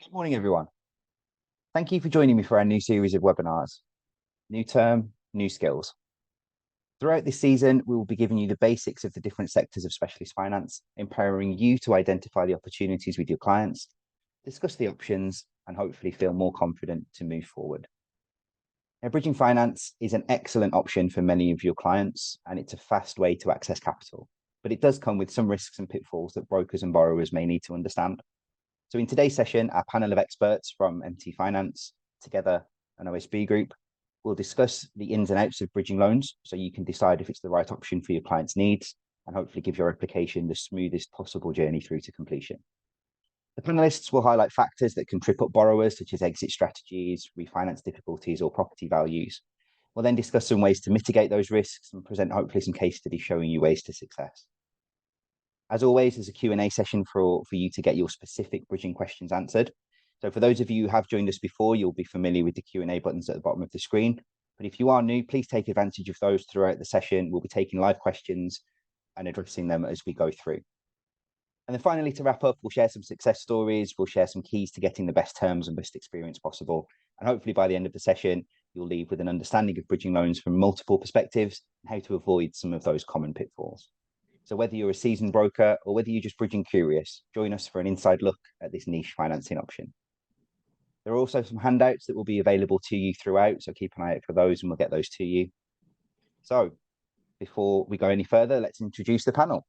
Good morning, everyone. Thank you for joining me for our new series of webinars. New term, new skills. Throughout this season, we will be giving you the basics of the different sectors of specialist finance, empowering you to identify the opportunities with your clients, discuss the options, and hopefully feel more confident to move forward. Now, bridging finance is an excellent option for many of your clients, and it's a fast way to access capital. But it does come with some risks and pitfalls that brokers and borrowers may need to understand. So in today's session, our panel of experts from MT Finance, Together, and OSB Group will discuss the ins and outs of bridging loans so you can decide if it's the right option for your client's needs and hopefully give your application the smoothest possible journey through to completion. The panelists will highlight factors that can trip up borrowers, such as exit strategies, refinance difficulties, or property values. We'll then discuss some ways to mitigate those risks and present hopefully some case studies showing you ways to success. As always, there's a Q&A session for you to get your specific bridging questions answered. So for those of you who have joined us before, you'll be familiar with the Q&A buttons at the bottom of the screen. But if you are new, please take advantage of those throughout the session. We'll be taking live questions and addressing them as we go through. And then finally, to wrap up, we'll share some success stories. We'll share some keys to getting the best terms and best experience possible. And hopefully by the end of the session, you'll leave with an understanding of bridging loans from multiple perspectives and how to avoid some of those common pitfalls. So whether you're a seasoned broker or whether you're just bridging curious, join us for an inside look at this niche financing option. There are also some handouts that will be available to you throughout, so keep an eye out for those and we'll get those to you. So before we go any further, let's introduce the panel.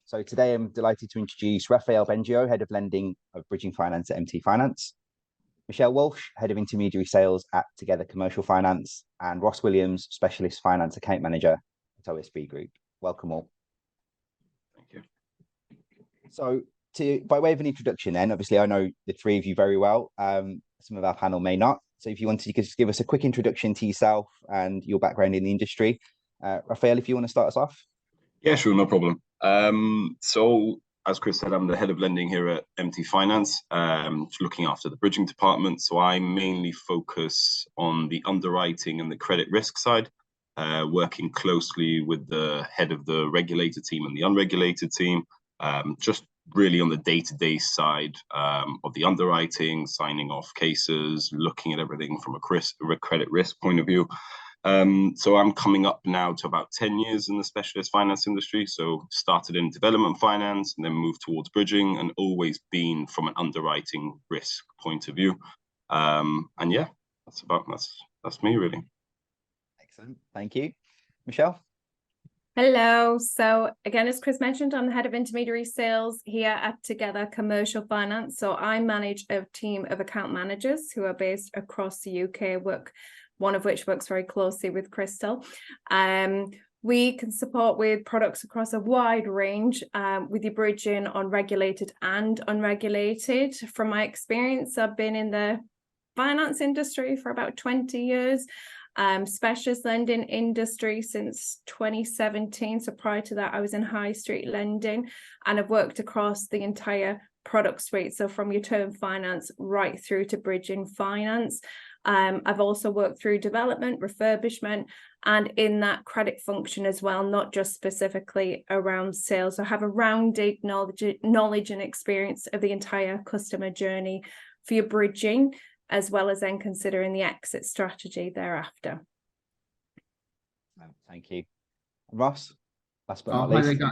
So today I'm delighted to introduce Raphael Bengio, Head of Lending of Bridging Finance at MT Finance, Michelle Walsh, Head of Intermediary Sales at Together Commercial Finance, and Ross Williams, Specialist Finance Account Manager at OSB Group. Welcome all. So by way of an introduction then, obviously I know the three of you very well. Some of our panel may not. So if you wanted, you could just give us a quick introduction to yourself and your background in the industry. Raphael, if you want to start us off. Yeah, sure, no problem. So as Kris said, I'm the head of lending here at MT Finance, looking after the bridging department. So I mainly focus on the underwriting and the credit risk side, working closely with the head of the regulated team and the unregulated team. Just really on the day-to-day side of the underwriting, signing off cases, looking at everything from a credit risk point of view. So I'm coming up now to about 10 years in the specialist finance industry. So started in development finance and then moved towards bridging and always been from an underwriting risk point of view. And yeah, that's me really. Excellent, thank you. Michelle? Hello. So again, as Kris mentioned, I'm the head of intermediary sales here at Together Commercial Finance. So I manage a team of account managers who are based across the UK, one of which works very closely with Crystal. We can support with products across a wide range with your bridging on regulated and unregulated. From my experience, I've been in the finance industry for about 20 years. Specialist lending industry since 2017. So prior to that, I was in high street lending and I've worked across the entire product suite. So from your term finance right through to bridging finance. I've also worked through development, refurbishment, and in that credit function as well, not just specifically around sales. So I have a rounded knowledge and experience of the entire customer journey for your bridging, as well as then considering the exit strategy thereafter. Thank you. Ross, last but not least.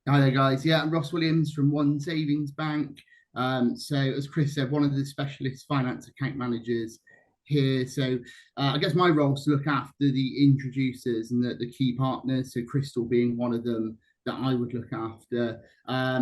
Hi there, guys. Yeah, I'm Ross Williams from One Savings Bank. So as Kris said, one of the specialist finance account managers here. So I guess my role is to look after the introducers and the key partners, so Crystal being one of them that I would look after.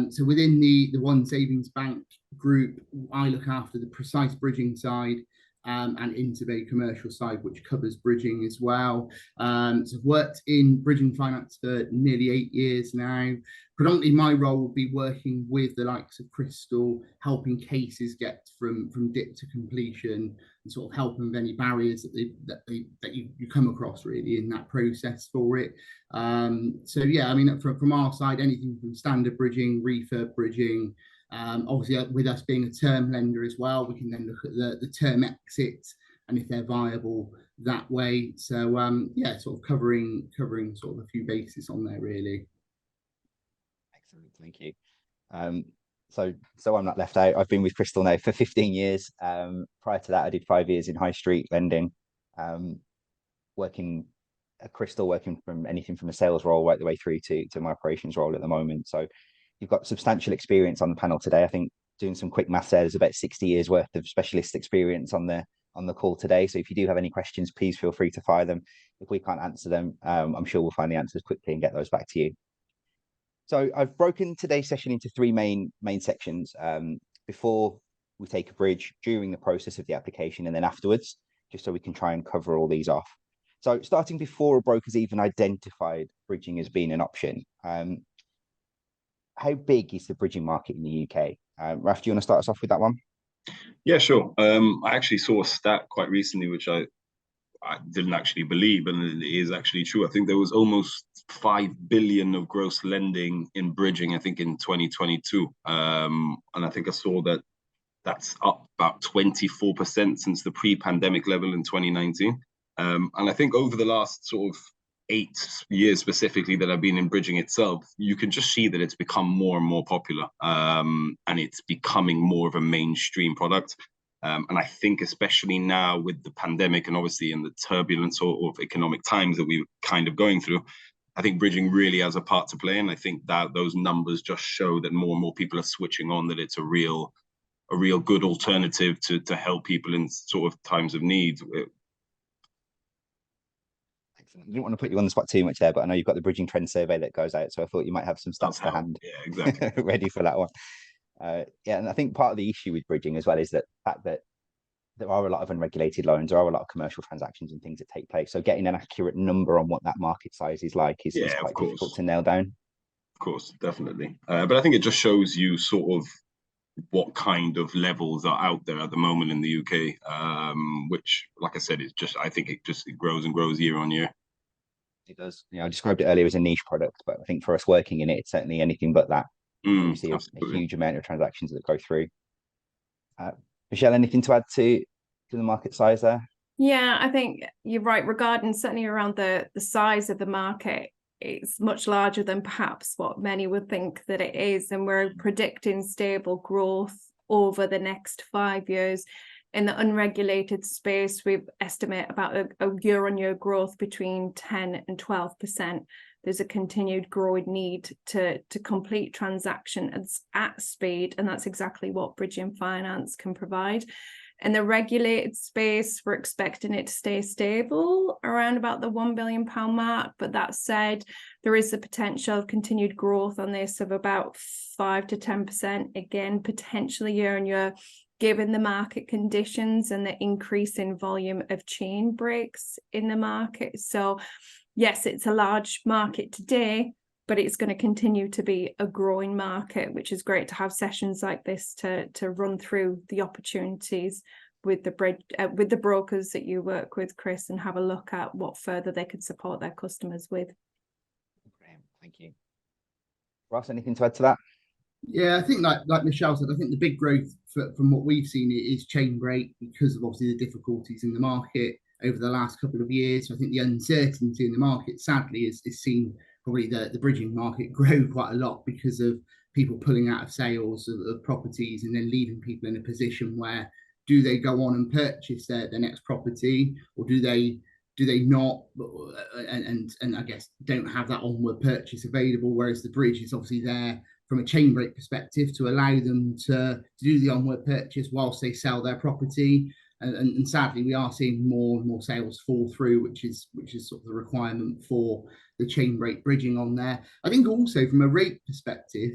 So within the One Savings Bank group, I look after the precise bridging side and intermediary commercial side, which covers bridging as well. So I've worked in bridging finance for nearly 8 years now. Predominantly my role will be working with the likes of Crystal, helping cases get from dip to completion and sort of helping with any barriers that you come across really in that process for it. So yeah, I mean, from our side, anything from standard bridging, refurb bridging, obviously with us being a term lender as well, we can then look at the term exits and if they're viable that way. So yeah, sort of covering sort of a few bases on there really. Excellent, thank you. So I'm not left out. I've been with Crystal now for 15 years. Prior to that, I did 5 years in high street lending, working at Crystal, working from anything from a sales role right the way through to my operations role at the moment. So you've got substantial experience on the panel today. I think doing some quick maths there, there's about 60 years worth of specialist experience on the call today. So if you do have any questions, please feel free to fire them. If we can't answer them, I'm sure we'll find the answers quickly and get those back to you. So I've broken today's session into three main sections. Before we take a bridge, during the process of the application, and then afterwards, just so we can try and cover all these off. So starting before a broker's even identified bridging as being an option, how big is the bridging market in the UK? Raf, do you want to start us off with that one? Yeah, sure. I actually saw a stat quite recently, which I didn't actually believe, and it is actually true. I think there was almost 5 billion of gross lending in bridging, I think, in 2022. And I think I saw that that's up about 24% since the pre-pandemic level in 2019. And I think over the last sort of 8 years specifically that I've been in bridging itself, you can just see that it's become more and more popular, and it's becoming more of a mainstream product. And I think especially now with the pandemic and obviously in the turbulence of economic times that we're kind of going through, I think bridging really has a part to play. And I think that those numbers just show that more and more people are switching on, that it's a real good alternative to help people in sort of times of need. I didn't want to put you on the spot too much there, but I know you've got the bridging trend survey that goes out, so I thought you might have some stats to hand. Yeah, exactly. Ready for that one. Yeah, and I think part of the issue with bridging as well is that the fact that there are a lot of unregulated loans, there are a lot of commercial transactions and things that take place. So getting an accurate number on what that market size is like is quite difficult to nail down. Of course, definitely. But I think it just shows you sort of what kind of levels are out there at the moment in the UK, which, like I said, I think it grows and grows year on year. It does. I described it earlier as a niche product, but I think for us working in it, it's certainly anything but that. We see a huge amount of transactions that go through. Michelle, anything to add to the market size there? Yeah, I think you're right regarding certainly around the size of the market. It's much larger than perhaps what many would think that it is, and we're predicting stable growth over the next 5 years. In the unregulated space, we estimate about a year-on-year growth between 10 and 12%. There's a continued growing need to complete transactions at speed, and that's exactly what bridging finance can provide. In the regulated space, we're expecting it to stay stable around about the £1 billion mark. But that said, there is the potential of continued growth on this of about 5 to 10%, again, potentially year on year, given the market conditions and the increase in volume of chain breaks in the market. So yes, it's a large market today, but it's going to continue to be a growing market, which is great to have sessions like this to run through the opportunities with the brokers that you work with, Kris, and have a look at what further they could support their customers with. Brilliant. Thank you. Ross, anything to add to that? Yeah, I think like Michelle said, I think the big growth from what we've seen is chain break because of obviously the difficulties in the market over the last couple of years. So I think the uncertainty in the market, sadly, is seen probably the bridging market grow quite a lot because of people pulling out of sales of properties and then leaving people in a position where do they go on and purchase their next property, or do they not, and I guess don't have that onward purchase available, whereas the bridge is obviously there from a chain break perspective to allow them to do the onward purchase whilst they sell their property. And sadly, we are seeing more and more sales fall through, which is sort of the requirement for the chain break bridging on there. I think also from a rate perspective,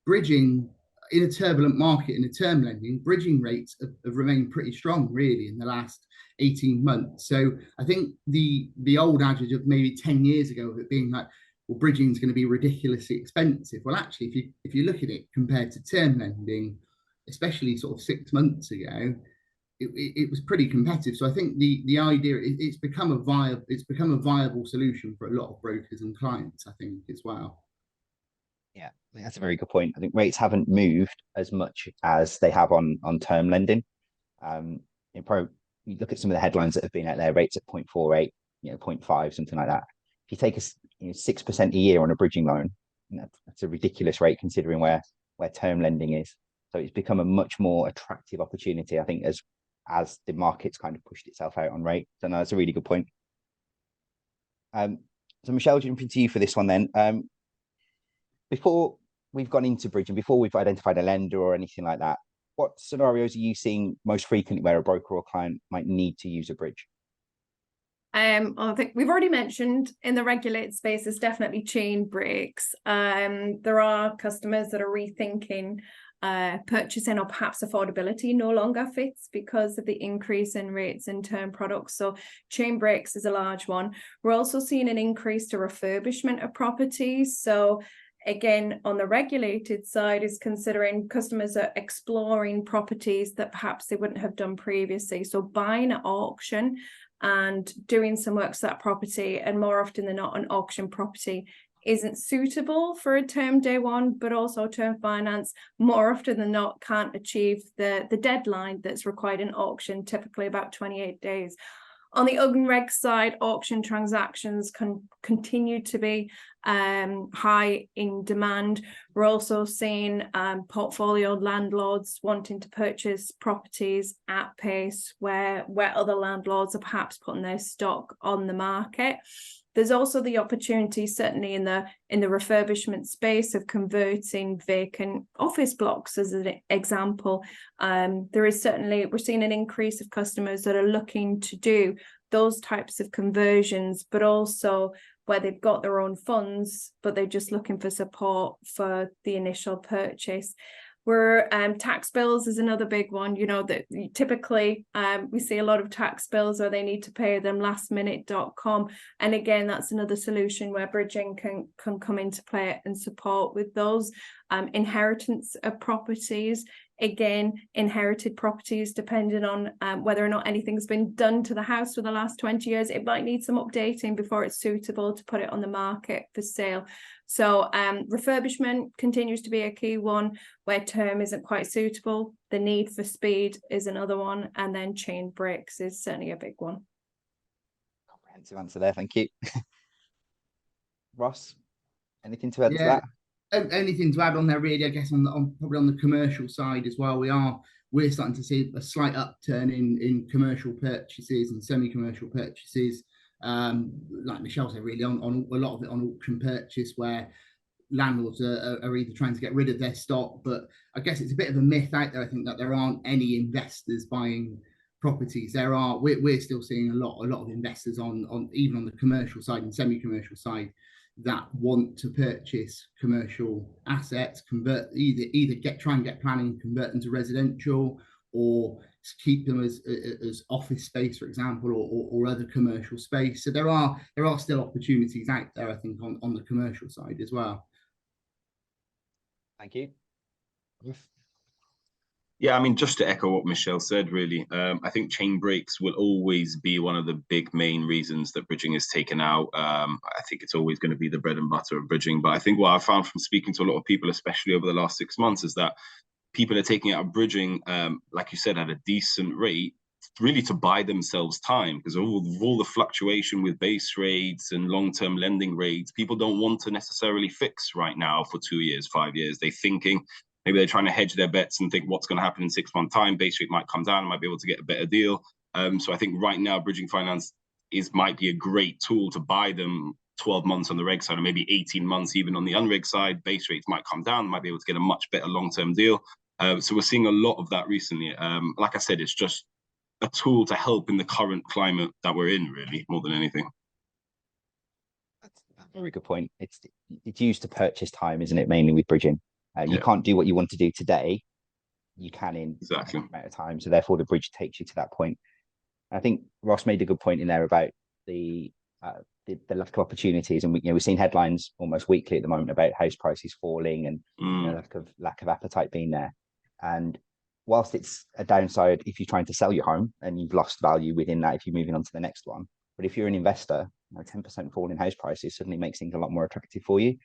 bridging in a turbulent market in a term lending, bridging rates have remained pretty strong really in the last 18 months. So I think the old adage of maybe 10 years ago of it being like, well, bridging is going to be ridiculously expensive. Well, actually, if you look at it compared to term lending, especially sort of 6 months ago, it was pretty competitive. So I think the idea it's become a viable solution for a lot of brokers and clients, I think, as well. Yeah, I think that's a very good point. I think rates haven't moved as much as they have on term lending. You look at some of the headlines that have been out there, rates at 0.48, 0.5, something like that. If you take 6% a year on a bridging loan, that's a ridiculous rate considering where where term lending is. So it's become a much more attractive opportunity, I think, as the market's kind of pushed itself out on rate. So no, that's a really good point. So Michelle, jumping to you for this one then. Before we've gone into bridging, before we've identified a lender or anything like that, what scenarios are you seeing most frequently where a broker or client might need to use a bridge? I think we've already mentioned in the regulated space is definitely chain breaks. There are customers that are rethinking purchasing, or perhaps affordability no longer fits because of the increase in rates in term products. So chain breaks is a large one. We're also seeing an increase to refurbishment of properties. So again, on the regulated side, is considering customers are exploring properties that perhaps they wouldn't have done previously. So buying at auction and doing some work to that property, and more often than not, an auction property isn't suitable for a term day one, but also term finance more often than not can't achieve the deadline that's required in auction, typically about 28 days. On the unreg side, auction transactions can continue to be high in demand. We're also seeing portfolio landlords wanting to purchase properties at pace where other landlords are perhaps putting their stock on the market. There's also the opportunity, certainly in the refurbishment space, of converting vacant office blocks as an example. We're seeing an increase of customers that are looking to do those types of conversions, but also where they've got their own funds, but they're just looking for support for the initial purchase. Tax bills is another big one, that typically we see a lot of tax bills where they need to pay them lastminute.com. And again, that's another solution where bridging can come into play and support with those. Inheritance of properties. Again, inherited properties, depending on whether or not anything's been done to the house for the last 20 years, it might need some updating before it's suitable to put it on the market for sale. So refurbishment continues to be a key one where term isn't quite suitable. The need for speed is another one. And then chain breaks is certainly a big one. Comprehensive answer there. Thank you. Ross, anything to add to that? Anything to add on there, really? I guess probably on the commercial side as well, we're starting to see a slight upturn in commercial purchases and semi-commercial purchases. Like Michelle said, really on a lot of it on auction purchase, where landlords are either trying to get rid of their stock, but I guess it's a bit of a myth out there, I think, that there aren't any investors buying properties. We're still seeing a lot of investors on even on the commercial side and semi-commercial side that want to purchase commercial assets, try and get planning, convert them to residential, or keep them as office space, for example, or other commercial space. So there are still opportunities out there, I think, on the commercial side as well. Thank you. Yeah, I mean, just to echo what Michelle said, really, I think chain breaks will always be one of the big main reasons that bridging is taken out. I think it's always going to be the bread and butter of bridging. But I think what I found from speaking to a lot of people, especially over the last 6 months, is that people are taking out bridging, like you said, at a decent rate, really to buy themselves time, because of all the fluctuation with base rates and long-term lending rates. People don't want to necessarily fix right now for 2 years, 5 years. They're thinking, maybe they're trying to hedge their bets and think what's going to happen in 6 months' time. Base rate might come down, I might be able to get a better deal. So I think right now, bridging finance might be a great tool to buy them 12 months on the reg side, or maybe 18 months even on the unreg side. Base rates might come down, might be able to get a much better long-term deal. So we're seeing a lot of that recently. Like I said, it's just a tool to help in the current climate that we're in, really, more than anything. That's a very good point. It's used to purchase time, isn't it, mainly with bridging? You can't do what you want to do today. You can in exactly a amount of time. So therefore, the bridge takes you to that point. I think Ross made a good point in there about the lack of opportunities, and we're seeing headlines almost weekly at the moment about house prices falling and lack of appetite being there. And whilst it's a downside if you're trying to sell your home and you've lost value within that if you're moving on to the next one, but if you're an investor, 10% fall in house prices suddenly makes things a lot more attractive for you.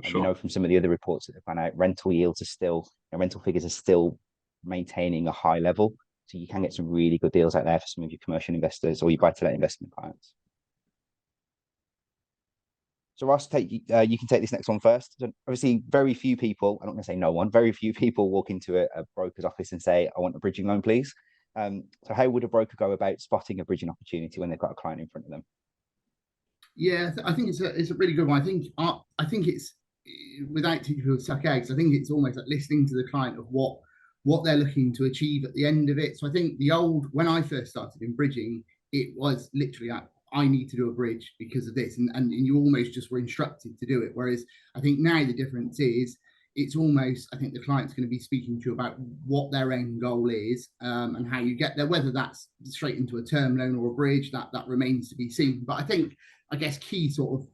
Sure. From some of the other reports that have gone out, rental yields are still, rental figures are still maintaining a high level. So you can get some really good deals out there for some of your commercial investors or your buy-to-let investment clients. So Ross, you can take this next one first. So obviously, very few people, I'm not going to say no one, very few people walk into a broker's office and say, I want a bridging loan, please. So how would a broker go about spotting a bridging opportunity when they've got a client in front of them? Yeah, I think it's a really good one. I think it's, without teaching people to suck eggs, I think it's almost like listening to the client of what they're looking to achieve at the end of it. So I think when I first started in bridging, it was literally I need to do a bridge because of this, and you almost just were instructed to do it. Whereas I think now the difference is it's almost, I think the client's going to be speaking to you about what their end goal is, and how you get there, whether that's straight into a term loan or a bridge, that remains to be seen. But I guess key sort of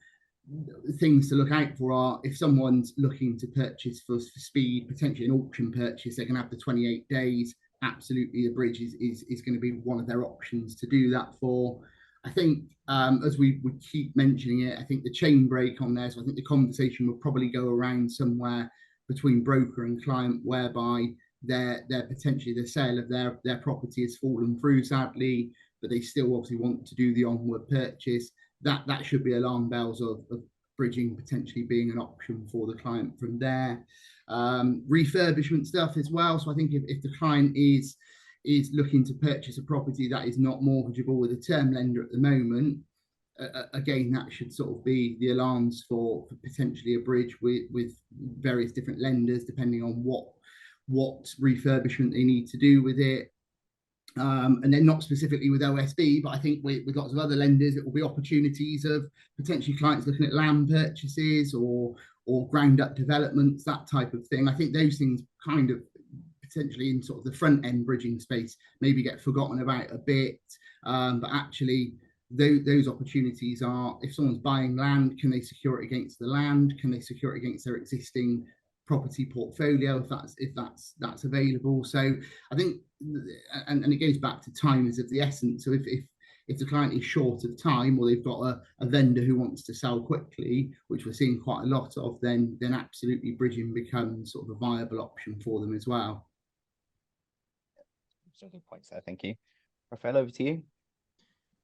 things to look out for are, if someone's looking to purchase for speed, potentially an auction purchase, they can have the 28 days. Absolutely, the bridge is going to be one of their options to do that for. I think, as we would keep mentioning it, I think the chain break on there, so I think the conversation will probably go around somewhere between broker and client, whereby they're potentially the sale of their property has fallen through, sadly, but they still obviously want to do the onward purchase. That should be alarm bells of bridging potentially being an option for the client from there. Refurbishment stuff as well. So I think if the client is looking to purchase a property that is not mortgageable with a term lender at the moment, again, that should sort of be the alarms for potentially a bridge with various different lenders, depending on what refurbishment they need to do with it. And then not specifically with OSB, but I think with lots of other lenders, it will be opportunities of potentially clients looking at land purchases or ground up developments, that type of thing. I think those things kind of potentially in sort of the front end bridging space maybe get forgotten about a bit, but actually those opportunities are, if someone's buying land, can they secure it against the land? Can they secure it against their existing property portfolio, if that's available? So I think, and it goes back to time is of the essence. So if the client is short of time, or they've got a vendor who wants to sell quickly, which we're seeing quite a lot of, then absolutely bridging becomes sort of a viable option for them as well. So good points there, thank you. Rafael, over to you.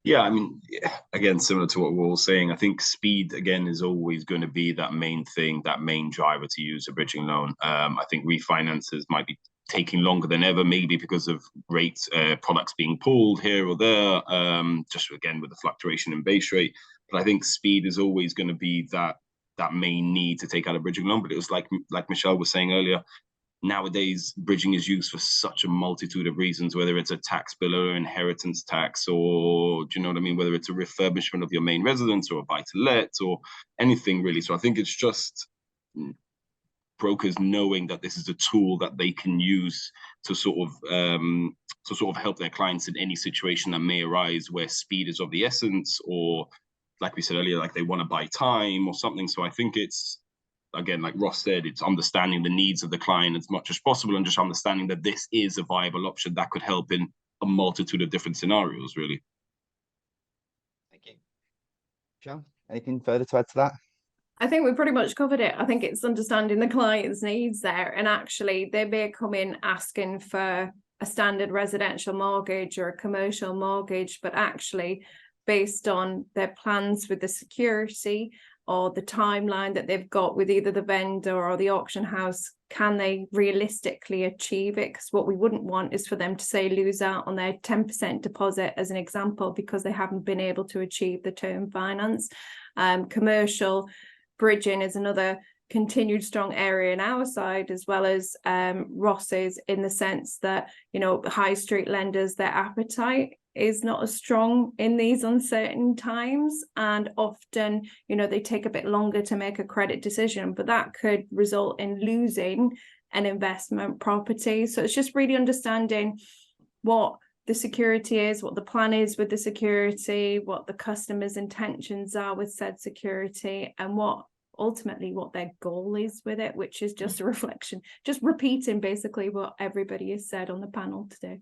Yeah, I mean, again, similar to what we're all saying, I think speed, again, is always going to be that main thing, that main driver to use a bridging loan. I think refinances might be taking longer than ever, maybe because of rates, products being pulled here or there, just again with the fluctuation in base rate. But I think speed is always going to be that main need to take out a bridging loan. But it was like Michelle was saying earlier, nowadays bridging is used for such a multitude of reasons, whether it's a tax bill or inheritance tax, or do you know what I mean, whether it's a refurbishment of your main residence or a buy-to-let or anything really. So I think it's just brokers knowing that this is a tool that they can use to sort of help their clients in any situation that may arise where speed is of the essence, or like we said earlier, like they want to buy time or something. So I think it's, again, like Ross said, it's understanding the needs of the client as much as possible, and just understanding that this is a viable option that could help in a multitude of different scenarios, really. Thank you. Michelle, anything further to add to that? I think we pretty much covered it. I think it's understanding the client's needs there, and actually they may come in asking for a standard residential mortgage or a commercial mortgage, but actually based on their plans with the security or the timeline that they've got with either the vendor or the auction house, can they realistically achieve it? Because what we wouldn't want is for them to say lose out on their 10% deposit as an example, because they haven't been able to achieve the term finance. Commercial bridging is another continued strong area in our side, as well as Ross's, in the sense that, you know, high street lenders, their appetite is not as strong in these uncertain times, and often, you know, they take a bit longer to make a credit decision, but that could result in losing an investment property. So it's just really understanding what the security is, what the plan is with the security, what the customer's intentions are with said security, and what ultimately what their goal is with it, which is just a reflection, just repeating basically what everybody has said on the panel today.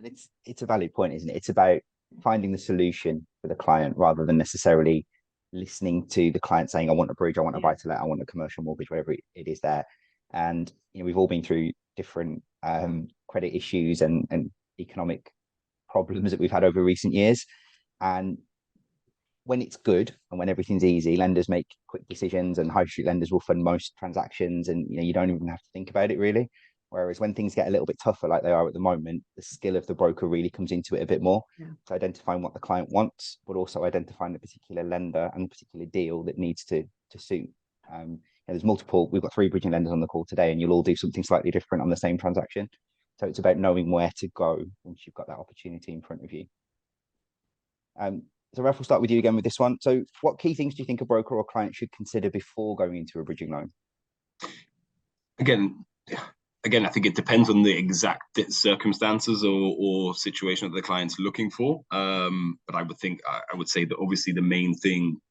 And it's a valid point, isn't it? It's about finding the solution for the client rather than necessarily listening to the client saying, I want a bridge, I want a buy-to-let, I want a commercial mortgage, whatever it is there. And, you know, we've all been through different credit issues and economic problems that we've had over recent years. And when it's good and when everything's easy, lenders make quick decisions, and high street lenders will fund most transactions, and you don't even have to think about it really. Whereas when things get a little bit tougher, like they are at the moment, the skill of the broker really comes into it a bit more. So identifying what the client wants, but also identifying the particular lender and the particular deal that needs to suit. There's multiple. We've got 3 bridging lenders on the call today, and you'll all do something slightly different on the same transaction. So it's about knowing where to go once you've got that opportunity in front of you. So Ralph, we'll start with you again with this one. So what key things do you think a broker or client should consider before going into a bridging loan? Again, I think it depends on the exact circumstances or situation that the client's looking for. But I would say that obviously the main thing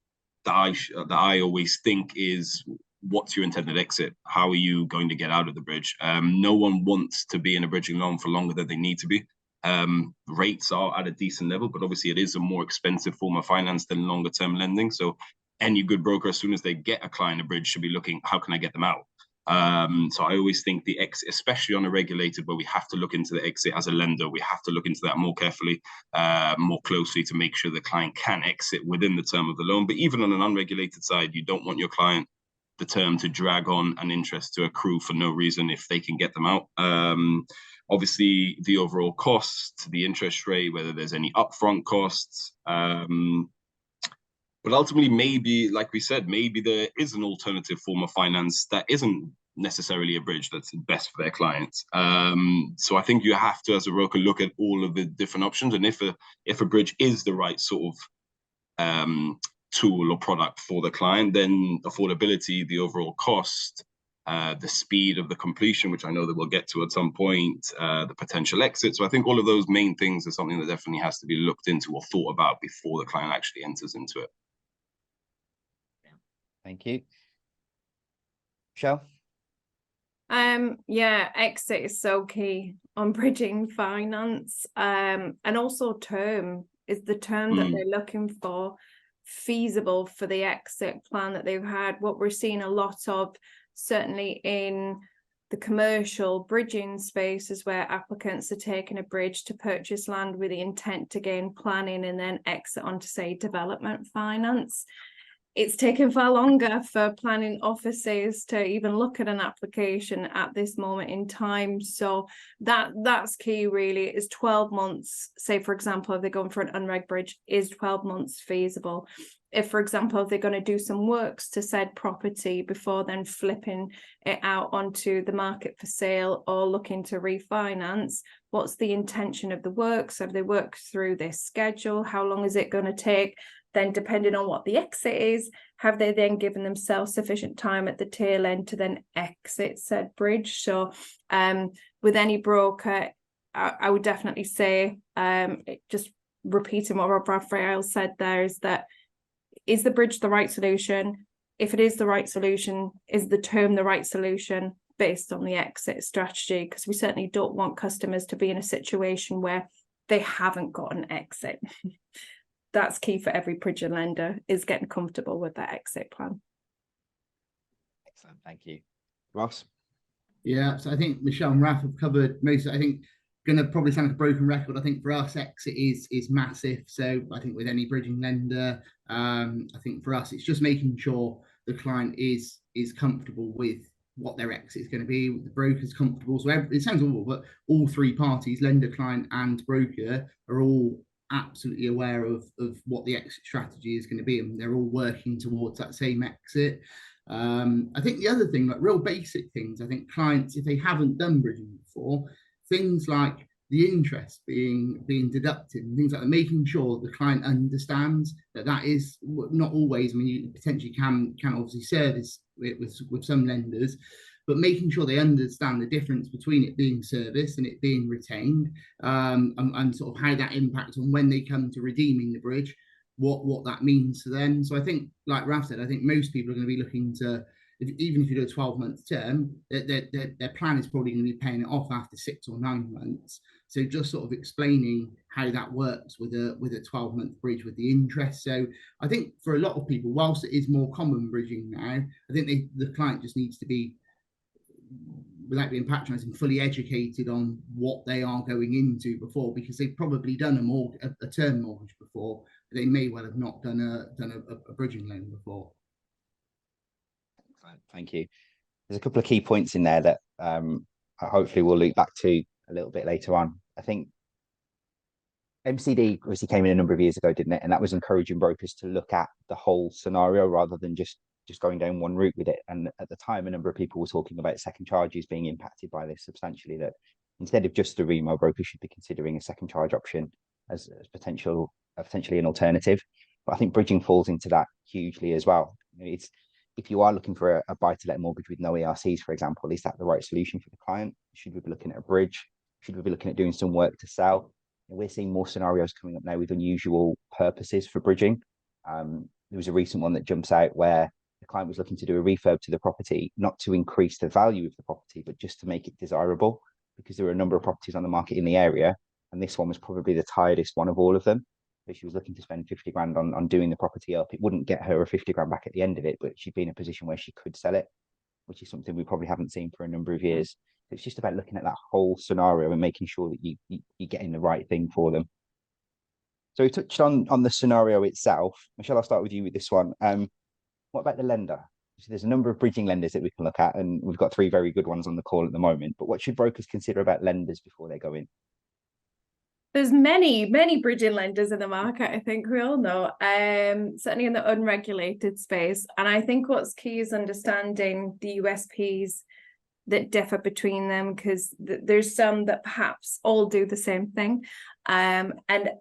that I always think is, what's your intended exit? How are you going to get out of the bridge? No one wants to be in a bridging loan for longer than they need to be. Rates are at a decent level, but obviously it is a more expensive form of finance than longer term lending. So any good broker, as soon as they get a client a bridge, should be looking, how can I get them out? So I always think the exit, especially on a regulated, where we have to look into the exit as a lender, we have to look into that more carefully, more closely, to make sure the client can exit within the term of the loan. But even on an unregulated side, you don't want your client, the term, to drag on an interest to accrue for no reason if they can get them out. Obviously, the overall cost, the interest rate, whether there's any upfront costs. But ultimately, maybe, like we said, maybe there is an alternative form of finance that isn't necessarily a bridge that's best for their clients. So I think you have to, as a broker, look at all of the different options. And if a bridge is the right sort of tool or product for the client, then affordability, the overall cost, the speed of the completion, which I know that we'll get to at some point, the potential exit. So I think all of those main things are something that definitely has to be looked into or thought about before the client actually enters into it. Thank you. Michelle? Yeah, exit is so key on bridging finance. And also term. Is the term that they're looking for feasible for the exit plan that they've had? What we're seeing a lot of, certainly in the commercial bridging space, is where applicants are taking a bridge to purchase land with the intent to gain planning and then exit onto, say, development finance. It's taken far longer for planning offices to even look at an application at this moment in time. So that's key, really, is 12 months. Say, for example, if they're going for an unreg bridge, is 12 months feasible? If, for example, if they're going to do some works to said property before then flipping it out onto the market for sale or looking to refinance, what's the intention of the works? Have they worked through their schedule? How long is it going to take? Then, depending on what the exit is, have they then given themselves sufficient time at the tail end to then exit said bridge? So with any broker, I would definitely say, just repeating what Rob Raphael said there, is that, is the bridge the right solution? If it is the right solution, is the term the right solution based on the exit strategy? Because we certainly don't want customers to be in a situation where they haven't got an exit. That's key for every bridging lender, is getting comfortable with that exit plan. Excellent, thank you. Ross? Yeah, so I think Michelle and Raf have covered most. I think going to probably sound like a broken record. I think for us, exit is massive. So I think with any bridging lender, I think for us, it's just making sure the client is comfortable with what their exit is going to be, the broker's comfortable. So it sounds awful, but all 3 parties, lender, client and broker, are all absolutely aware of what the exit strategy is going to be, and they're all working towards that same exit. I think the other thing, like real basic things, I think clients, if they haven't done bridging before, things like the interest being deducted and things like that, making sure the client understands that is not always, I mean, you potentially can obviously service it with some lenders, but making sure they understand the difference between it being serviced and it being retained, and sort of how that impacts on when they come to redeeming the bridge, what that means to them. So I think, like Raf said, I think most people are going to be looking to, even if you do a 12-month term, their plan is probably going to be paying it off after 6 or 9 months. So just sort of explaining how that works with a 12-month bridge with the interest. So I think for a lot of people, whilst it is more common bridging now, I think the client just needs to be, without being patronising, fully educated on what they are going into before, because they've probably done a term mortgage before, they may well have not done a bridging loan before. Thank you. There's a couple of key points in there that hopefully we'll loop back to a little bit later on. I think MCD obviously came in a number of years ago, didn't it? And that was encouraging brokers to look at the whole scenario rather than just going down one route with it. And at the time, a number of people were talking about second charges being impacted by this substantially, that instead of just the remo, brokers should be considering a second charge option as potentially an alternative. But I think bridging falls into that hugely as well. It's, if you are looking for a buy-to-let mortgage with no ERCs, for example, is that the right solution for the client? Should we be looking at a bridge? Should we be looking at doing some work to sell? We're seeing more scenarios coming up now with unusual purposes for bridging. There was a recent one that jumps out where the client was looking to do a refurb to the property, not to increase the value of the property, but just to make it desirable, because there were a number of properties on the market in the area, and this one was probably the tiredest one of all of them. So she was looking to spend 50 grand on doing the property up. It wouldn't get her a 50 grand back at the end of it, but she'd be in a position where she could sell it, which is something we probably haven't seen for a number of years. It's just about looking at that whole scenario and making sure that you're getting the right thing for them. So we touched on the scenario itself. Michelle, I'll start with you with this one. What about the lender? So there's a number of bridging lenders that we can look at, and we've got 3 very good ones on the call at the moment. But what should brokers consider about lenders before they go in? There's many bridging lenders in the market, I think we all know, certainly in the unregulated space. And I think what's key is understanding the USPs that differ between them, because there's some that perhaps all do the same thing, and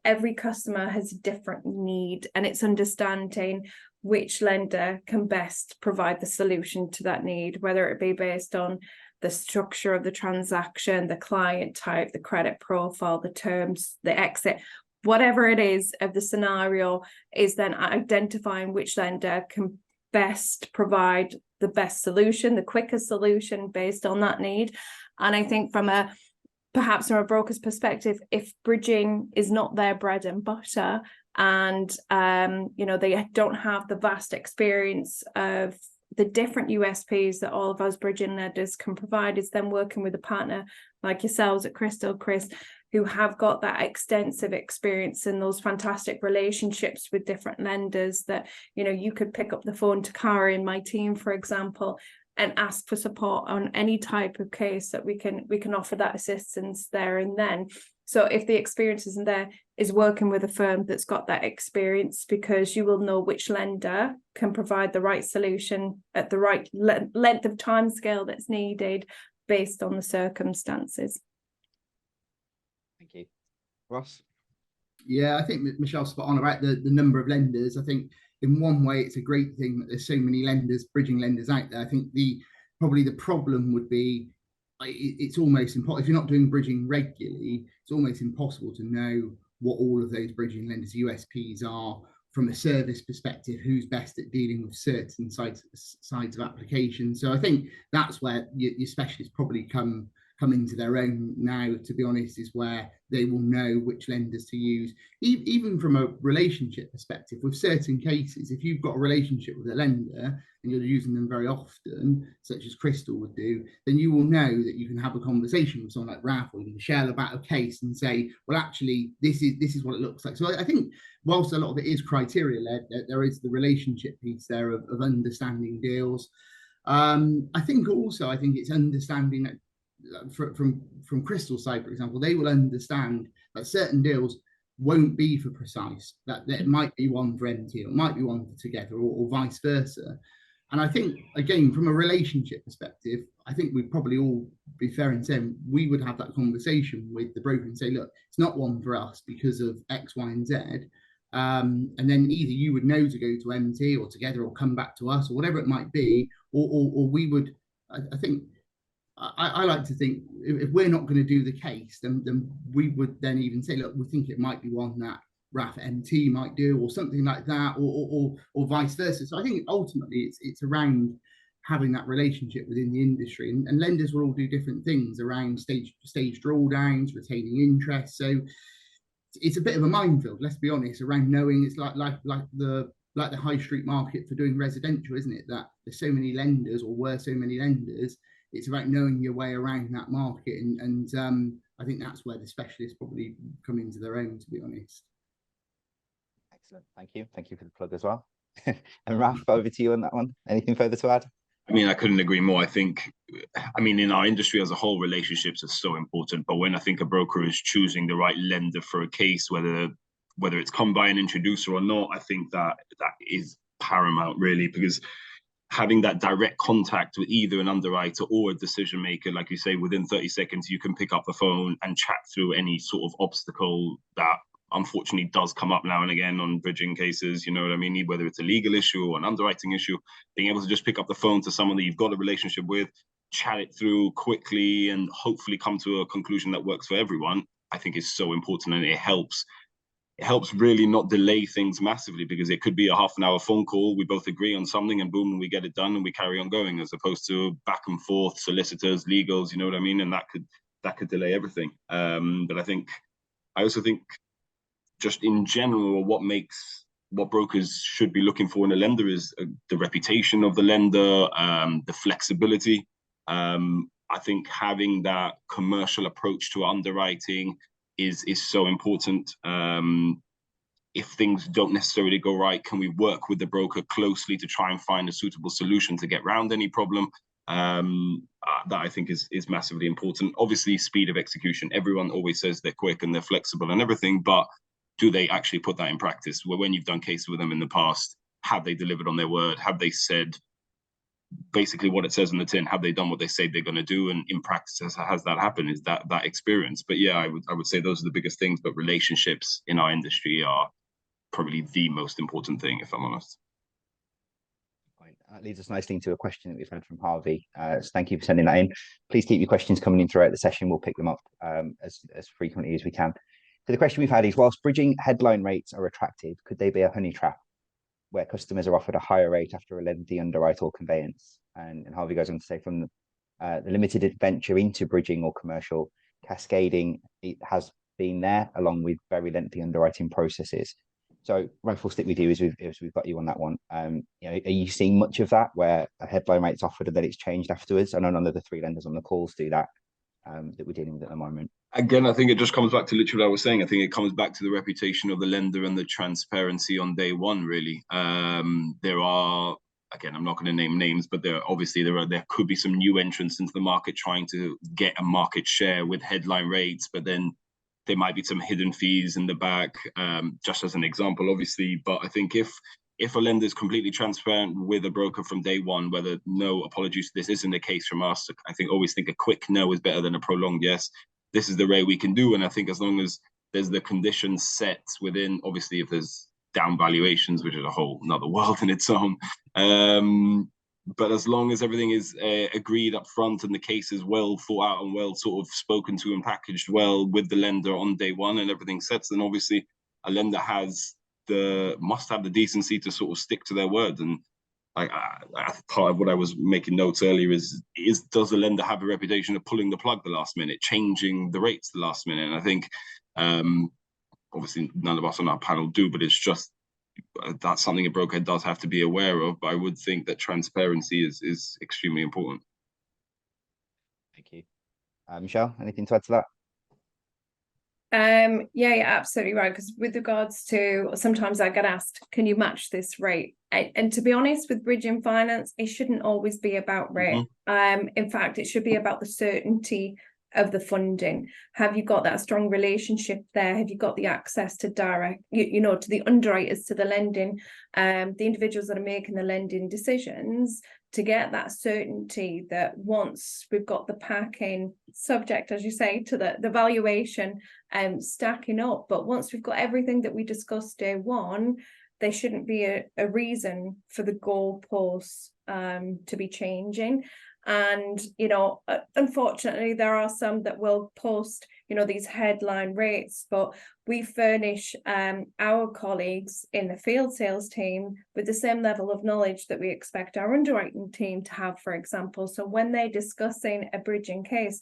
every customer has a different need, and it's understanding which lender can best provide the solution to that need, whether it be based on the structure of the transaction, the client type, the credit profile, the terms, the exit, whatever it is of the scenario, is then identifying which lender can best provide the best solution, the quickest solution based on that need. And I think perhaps from a broker's perspective, if bridging is not their bread and butter, and they don't have the vast experience of the different USPs that all of us bridging lenders can provide, is then working with a partner like yourselves at Crystal, Kris, who have got that extensive experience and those fantastic relationships with different lenders, that you could pick up the phone to Cara in my team, for example, and ask for support on any type of case, that we can offer that assistance there and then. So if the experience isn't there, is working with a firm that's got that experience, because you will know which lender can provide the right solution at the right length of time scale that's needed based on the circumstances. Thank you. Ross? Yeah, I think Michelle's spot on about the number of lenders. I think in one way it's a great thing that there's so many lenders, bridging lenders out there. I think probably the problem would be, it's almost impossible if you're not doing bridging regularly. It's almost impossible to know what all of those bridging lenders' USPs are from a service perspective, who's best at dealing with certain sides of applications. So I think that's where your specialists probably come into their own now, to be honest, is where they will know which lenders to use. Even from a relationship perspective, with certain cases, if you've got a relationship with a lender and you're using them very often, such as Crystal would do, then you will know that you can have a conversation with someone like Raf or Michelle about a case and say, well, actually, this is what it looks like. So I think whilst a lot of it is criteria led, there is the relationship piece there of understanding deals. I think it's understanding that from Crystal's side, for example, they will understand that certain deals won't be for Precise, that it might be one for MT, or it might be one for Together, or vice versa. And I think, again, from a relationship perspective, I think we'd probably all be fair in saying we would have that conversation with the broker and say, look, it's not one for us because of X, Y, and Z. And then either you would know to go to MT or Together, or come back to us, or whatever it might be, or we would, I think, I like to think if we're not going to do the case, then we would then even say, look, we think it might be one that RAF MT might do, or something like that, or vice versa. So I think ultimately it's around having that relationship within the industry, and lenders will all do different things around stage drawdowns, retaining interest. So it's a bit of a minefield, let's be honest, around knowing. It's like the high street market for doing residential, isn't it? That there's so many lenders, or were so many lenders. It's about knowing your way around that market, and I think that's where the specialists probably come into their own, to be honest. Excellent. Thank you. Thank you for the plug as well. And Raf, over to you on that one. Anything further to add? I mean, I couldn't agree more. I mean, in our industry as a whole, relationships are so important. But when I think a broker is choosing the right lender for a case, whether it's come by an introducer or not, I think that is paramount, really, because having that direct contact with either an underwriter or a decision maker, like you say, within 30 seconds, you can pick up the phone and chat through any sort of obstacle that unfortunately does come up now and again on bridging cases, you know what I mean? Whether it's a legal issue or an underwriting issue, being able to just pick up the phone to someone that you've got a relationship with, chat it through quickly and hopefully come to a conclusion that works for everyone, I think is so important. And it helps really not delay things massively, because it could be a half an hour phone call, we both agree on something and boom, we get it done and we carry on going, as opposed to back and forth, solicitors, legals, you know what I mean? And that could delay everything. But I also think just in general, what brokers should be looking for in a lender is the reputation of the lender, the flexibility. I think having that commercial approach to underwriting is so important. If things don't necessarily go right, can we work with the broker closely to try and find a suitable solution to get around any problem? That I think is massively important. Obviously, speed of execution. Everyone always says they're quick and they're flexible and everything, but do they actually put that in practice? Well, when you've done cases with them in the past, have they delivered on their word? Have they said basically what it says in the tin? Have they done what they say they're going to do? And in practice, has that happened? Is that experience? But yeah, I would say those are the biggest things. But relationships in our industry are probably the most important thing, if I'm honest. That leads us nicely into a question that we've had from Harvey. So thank you for sending that in. Please keep your questions coming in throughout the session. We'll pick them up as frequently as we can. So the question we've had is, whilst bridging headline rates are attractive, could they be a honey trap where customers are offered a higher rate after a lengthy underwrite or conveyance? And Harvey goes on to say, from the limited adventure into bridging or commercial, cascading, it has been there along with very lengthy underwriting processes. So Ralph, we'll stick with you as we've got you on that one. You know, are you seeing much of that where a headline rate's offered and then it's changed afterwards? I know none of the three lenders on the calls do that, that we're dealing with at the moment. Again, I think it just comes back to literally what I was saying. I think it comes back to the reputation of the lender and the transparency on day one, really. There are, again, I'm not going to name names, but there could be some new entrants into the market trying to get a market share with headline rates, but then there might be some hidden fees in the back, just as an example, obviously. But I think if a lender is completely transparent with a broker from day one, whether no, apologies, this isn't the case from us, I think always think a quick no is better than a prolonged yes. This is the rate we can do. And I think as long as there's the conditions set within, obviously if there's down valuations, which is a whole another world in its own. But as long as everything is agreed up front and the case is well thought out and well sort of spoken to and packaged well with the lender on day one and everything sets, then obviously a lender must have the decency to sort of stick to their word. And part of what I was making notes earlier is does the lender have a reputation of pulling the plug the last minute, changing the rates the last minute? And I think obviously none of us on our panel do, but it's just that's something a broker does have to be aware of. But I would think that transparency is extremely important. Thank you. Michelle, anything to add to that? Yeah, you're absolutely right. Because with regards to, sometimes I get asked, can you match this rate? And to be honest, with bridging finance, it shouldn't always be about rate. In fact, it should be about the certainty of the funding. Have you got that strong relationship there? Have you got the access to direct, you know, to the underwriters, to the lending, the individuals that are making the lending decisions, to get that certainty that once we've got the packing, subject, as you say, to the valuation stacking up, but once we've got everything that we discussed day one, there shouldn't be a reason for the goalposts to be changing. And, you know, unfortunately, there are some that will post, you know, these headline rates, but we furnish our colleagues in the field sales team with the same level of knowledge that we expect our underwriting team to have, for example. So when they're discussing a bridging case,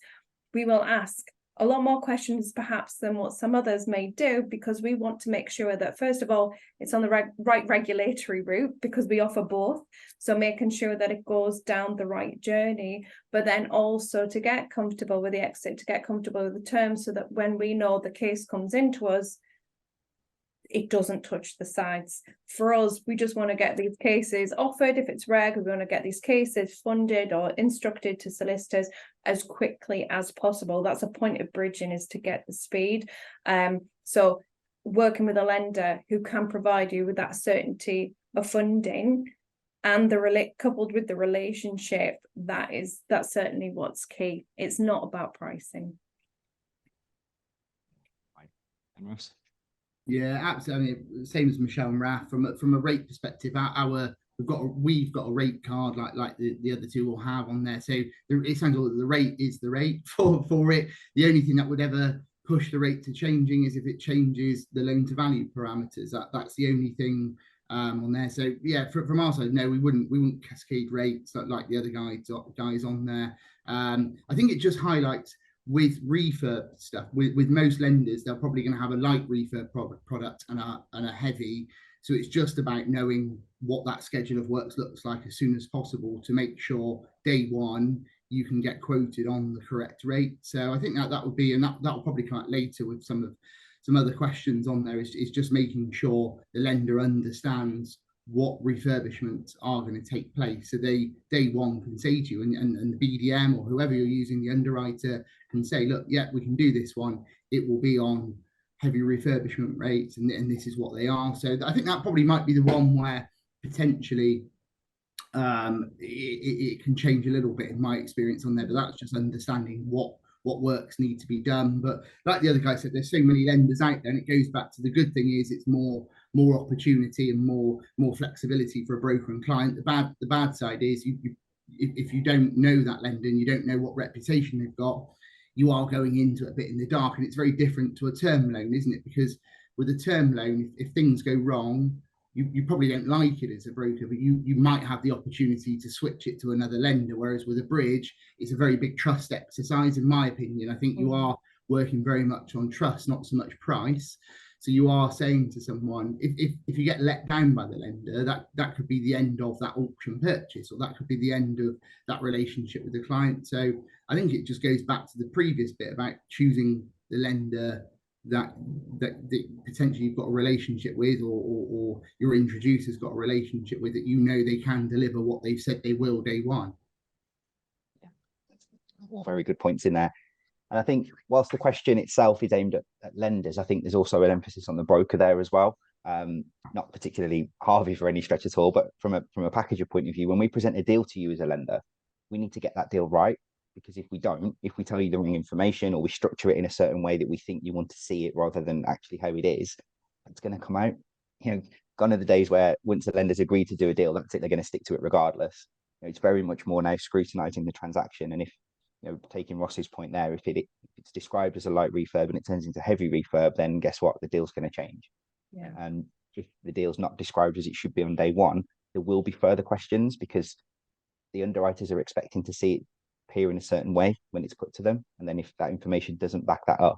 we will ask a lot more questions perhaps than what some others may do, because we want to make sure that, first of all, it's on the right regulatory route, because we offer both. So making sure that it goes down the right journey, but then also to get comfortable with the exit, to get comfortable with the terms, so that when we know the case comes into us, it doesn't touch the sites. For us, we just want to get these cases offered. If it's reg, we want to get these cases funded or instructed to solicitors as quickly as possible. That's a point of bridging, is to get the speed. So working with a lender who can provide you with that certainty of funding and coupled with the relationship, that's certainly what's key. It's not about pricing. And Ross? Yeah, absolutely. I mean, same as Michelle and Raf, from a rate perspective, we've got a rate card like the other two will have on there. So it sounds like the rate is the rate for it. The only thing that would ever push the rate to changing is if it changes the loan to value parameters. That's the only thing on there. So yeah, from our side, no, we wouldn't cascade rates like the other guys on there. I think it just highlights with refurb stuff, with most lenders, they're probably going to have a light refurb product and a heavy. So it's just about knowing what that schedule of works looks like as soon as possible to make sure day one you can get quoted on the correct rate. So I think that would be, and that will probably come out later with some other questions on there, is just making sure the lender understands what refurbishments are going to take place. So they day one can say to you, and the BDM or whoever you're using, the underwriter, can say, look, yeah, we can do this one. It will be on heavy refurbishment rates, and this is what they are. So I think that probably might be the one where potentially it can change a little bit in my experience on there, but that's just understanding what works need to be done. But like the other guy said, there's so many lenders out there, and it goes back to the good thing is it's more opportunity and more flexibility for a broker and client. The bad side is if you don't know that lender and you don't know what reputation they've got, you are going into it a bit in the dark. And it's very different to a term loan, isn't it? Because with a term loan, if things go wrong, you probably don't like it as a broker, but you might have the opportunity to switch it to another lender. Whereas with a bridge, it's a very big trust exercise, in my opinion. I think you are working very much on trust, not so much price. So you are saying to someone, if you get let down by the lender, that could be the end of that auction purchase, or that could be the end of that relationship with the client. So I think it just goes back to the previous bit about choosing the lender that potentially you've got a relationship with, or your introducer's got a relationship with, that you know they can deliver what they've said they will day one. Yeah, all very good points in there. And I think whilst the question itself is aimed at lenders, I think there's also an emphasis on the broker there as well. Not particularly Harvey for any stretch at all, but from a packager point of view, when we present a deal to you as a lender, we need to get that deal right. Because if we don't, if we tell you the wrong information, or we structure it in a certain way that we think you want to see it rather than actually how it is, it's going to come out. Gone are the days where once the lenders agree to do a deal, that's it, they're going to stick to it regardless. It's very much more now scrutinizing the transaction. And if, taking Ross's point there, if it's described as a light refurb and it turns into heavy refurb, then guess what? The deal's going to change. Yeah. And if the deal's not described as it should be on day one, there will be further questions, because the underwriters are expecting to see it appear in a certain way when it's put to them. And then if that information doesn't back that up,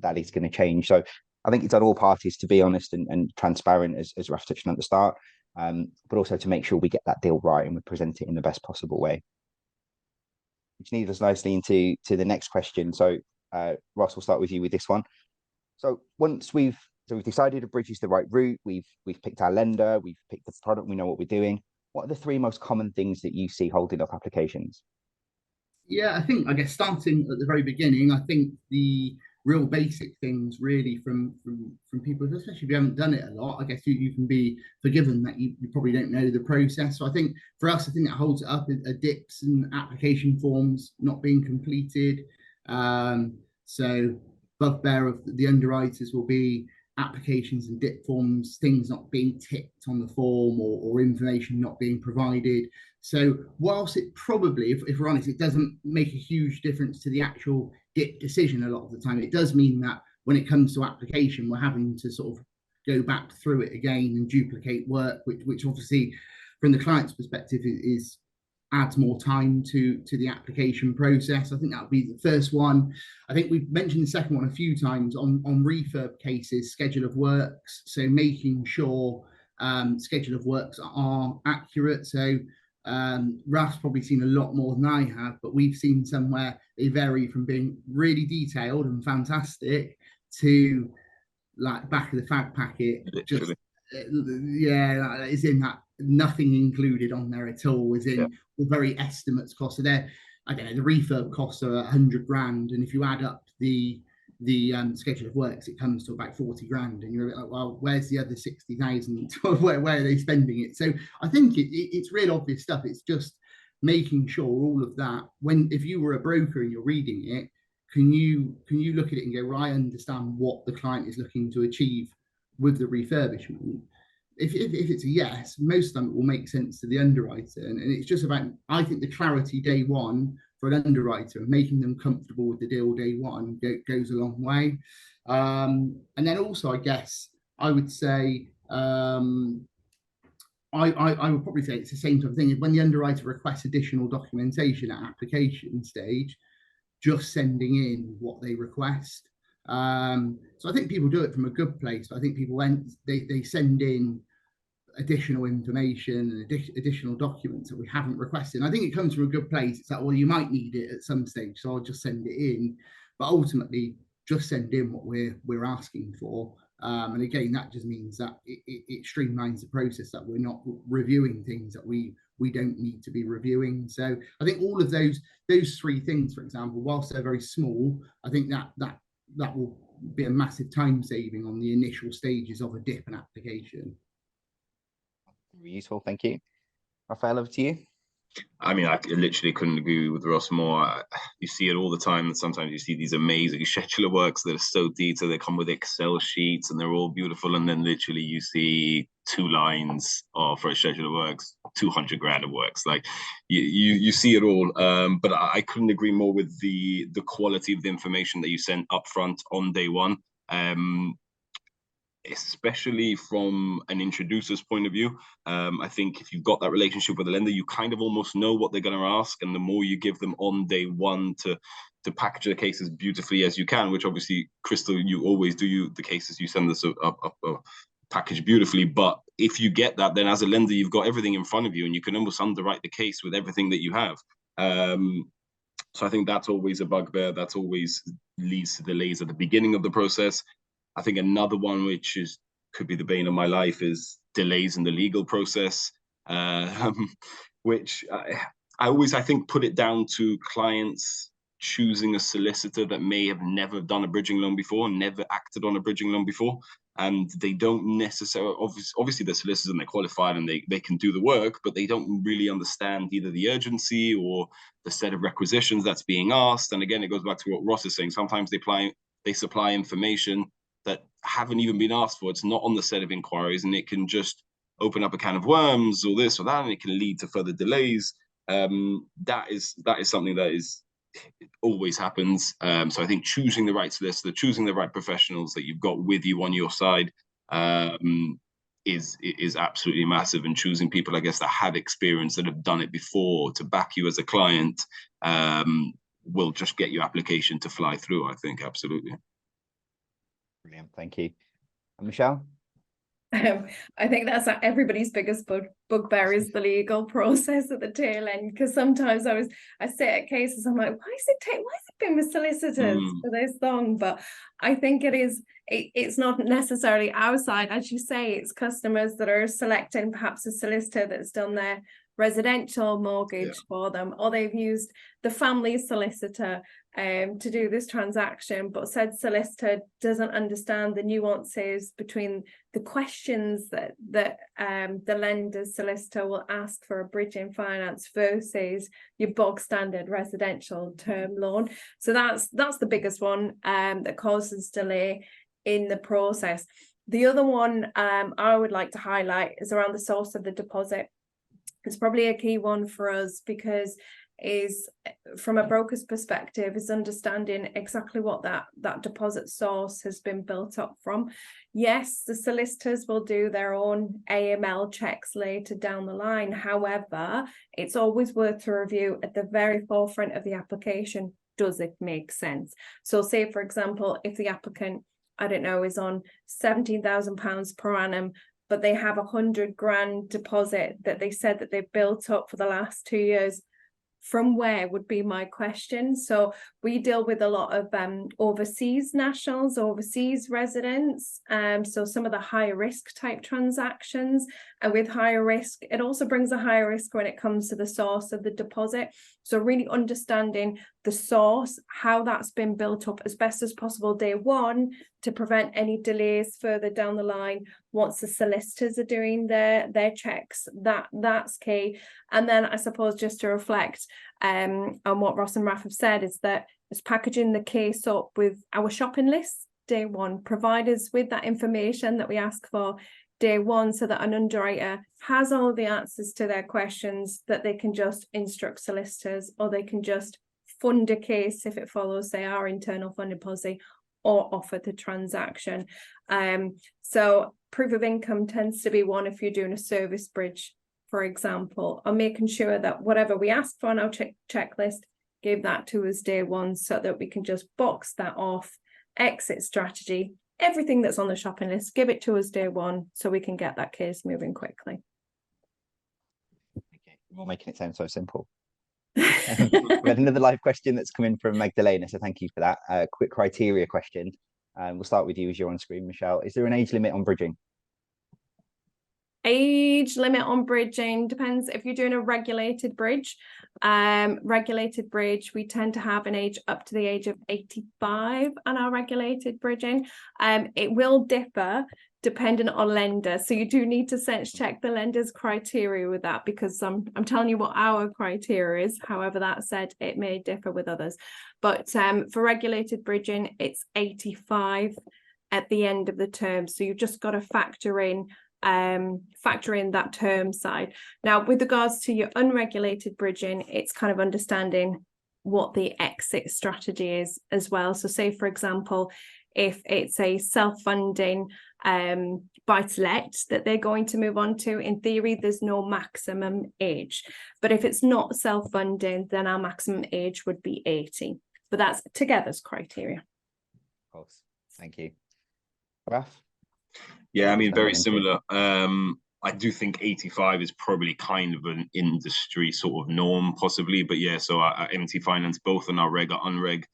that is going to change. So I think it's on all parties to be honest and transparent, as Raf touched on at the start, but also to make sure we get that deal right and we present it in the best possible way. Which leads us nicely into the next question. So Ross, we'll start with you with this one. So once we've decided a bridge is the right route, we've picked our lender, we've picked the product, we know what we're doing. What are the three most common things that you see holding up applications? Yeah, I guess starting at the very beginning, I think the real basic things really from people, especially if you haven't done it a lot, I guess you can be forgiven that you probably don't know the process. So I think for us, I think that holds it up are DIPs and application forms not being completed. So bugbear of the underwriters will be applications and DIP forms, things not being ticked on the form, or information not being provided. So whilst it probably, if we're honest, it doesn't make a huge difference to the actual DIP decision a lot of the time, it does mean that when it comes to application, we're having to sort of go back through it again and duplicate work, which obviously from the client's perspective adds more time to the application process. I think that would be the first one. I think we've mentioned the second one a few times on refurb cases, schedule of works. So making sure schedule of works are accurate. So Raf's probably seen a lot more than I have, but we've seen somewhere they vary from being really detailed and fantastic to like back of the fag packet. Literally. Yeah, is in that, nothing included on there at all, is in the very estimates cost. So there, I don't know, the refurb costs are 100 grand, and if you add up the schedule of works, it comes to about 40 grand, and you're like, well, where's the other 60,000? where are they spending it? So I think it's real obvious stuff. It's just making sure all of that, if you were a broker and you're reading it, can you look at it and go, well, I understand what the client is looking to achieve with the refurbishment. If it's a yes, most of them it will make sense to the underwriter, and it's just about, I think, the clarity day one for an underwriter, making them comfortable with the deal day one goes a long way. And then also, I guess I would say, I would probably say it's the same sort of thing. When the underwriter requests additional documentation at application stage, just sending in what they request. So I think people do it from a good place. I think people they send in additional information and additional documents that we haven't requested. And I think it comes from a good place. It's like, well, you might need it at some stage, so I'll just send it in. But ultimately, just send in what we're asking for. And again, that just means that it streamlines the process, that we're not reviewing things that we don't need to be reviewing. So I think all of those three things, for example, whilst they're very small, I think that will be a massive time saving on the initial stages of a DIP and application. Very useful, thank you. Raphael, over to you. I mean, I literally couldn't agree with Ross more. You see it all the time. Sometimes you see these amazing scheduler works that are so detailed. They come with Excel sheets and they're all beautiful. And then literally you see 2 lines for a scheduler works, 200 grand of works. Like you see it all. But I couldn't agree more with the quality of the information that you sent up front on day one. Especially from an introducer's point of view. I think if you've got that relationship with a lender, you kind of almost know what they're going to ask, and the more you give them on day one to package the cases beautifully as you can, which obviously, Crystal, you always do. The cases you send us up packaged beautifully. But if you get that, then as a lender, you've got everything in front of you, and you can almost underwrite the case with everything that you have. So I think that's always a bugbear. That's always leads to delays at the beginning of the process. I think another one which could be the bane of my life is delays in the legal process, which I think put it down to clients choosing a solicitor that may have never done a bridging loan before, never acted on a bridging loan before, and they don't necessarily, obviously they're solicitors and they're qualified and they can do the work, but they don't really understand either the urgency or the set of requisitions that's being asked. And again, it goes back to what Ross is saying. Sometimes they supply information that haven't even been asked for. It's not on the set of inquiries, and it can just open up a can of worms or this or that, and it can lead to further delays. That is something that always happens. So I think choosing the right solicitor, choosing the right professionals that you've got with you on your side is absolutely massive, and choosing people, I guess, that have experience, that have done it before, to back you as a client will just get your application to fly through, I think. Absolutely. Brilliant, thank you. And Michelle? I think that's everybody's biggest bugbear is the legal process at the tail end, because sometimes I sit at cases, I'm like, why has it been with solicitors for this long? But I think it's not necessarily our side, as you say. It's customers that are selecting perhaps a solicitor that's done their residential mortgage for them, or they've used the family solicitor to do this transaction, but said solicitor doesn't understand the nuances between the questions that the lender's solicitor will ask for a bridging finance versus your bog standard residential term loan. So that's the biggest one that causes delay in the process. The other one I would like to highlight is around the source of the deposit. It's probably a key one for us, because is from a broker's perspective is understanding exactly what that deposit source has been built up from. Yes, the solicitors will do their own AML checks later down the line. However, it's always worth a review at the very forefront of the application. Does it make sense? So say, for example, if the applicant, I don't know, is on £17,000 per annum, but they have 100 grand deposit that they said that they've built up for the last 2 years, from where would be my question. So we deal with a lot of overseas nationals, overseas residents, so some of the higher risk type transactions. And with higher risk, it also brings a higher risk when it comes to the source of the deposit. So really understanding the source, how that's been built up as best as possible day one, to prevent any delays further down the line once the solicitors are doing their checks. That's key. And then I suppose just to reflect on what Ross and Raf have said, is that it's packaging the case up with our shopping list day one, provide us with that information that we ask for day one, so that an underwriter has all the answers to their questions, that they can just instruct solicitors, or they can just fund a case if it follows, say, our internal funding policy, or offer the transaction. So proof of income tends to be one if you're doing a service bridge, for example, or making sure that whatever we ask for on our checklist, give that to us day one, so that we can just box that off. Exit strategy, everything that's on the shopping list, give it to us day one, so we can get that case moving quickly. Okay, we're making it sound so simple. We had another live question that's come in from Magdalena, so thank you for that. Quick criteria question. We'll start with you as you're on screen, Michelle. Is there an age limit on bridging? Age limit on bridging depends. If you're doing a regulated bridge, we tend to have an age up to the age of 85 on our regulated bridging. It will differ depending on lender, so you do need to sense check the lender's criteria with that, because I'm telling you what our criteria is. However, that said, it may differ with others, but for regulated bridging, it's 85 at the end of the term, so you've just got to factor in that term side. Now, with regards to your unregulated bridging, it's kind of understanding what the exit strategy is as well. So say, for example, if it's a self-funding buy-to-let that they're going to move on to, in theory, there's no maximum age. But if it's not self-funding, then our maximum age would be 80. But that's Together's criteria. Of course. Thank you. Raf? Yeah, I mean, very similar. I do think 85 is probably kind of an industry sort of norm, possibly. But yeah, so at MT Finance, both on our reg or unreg,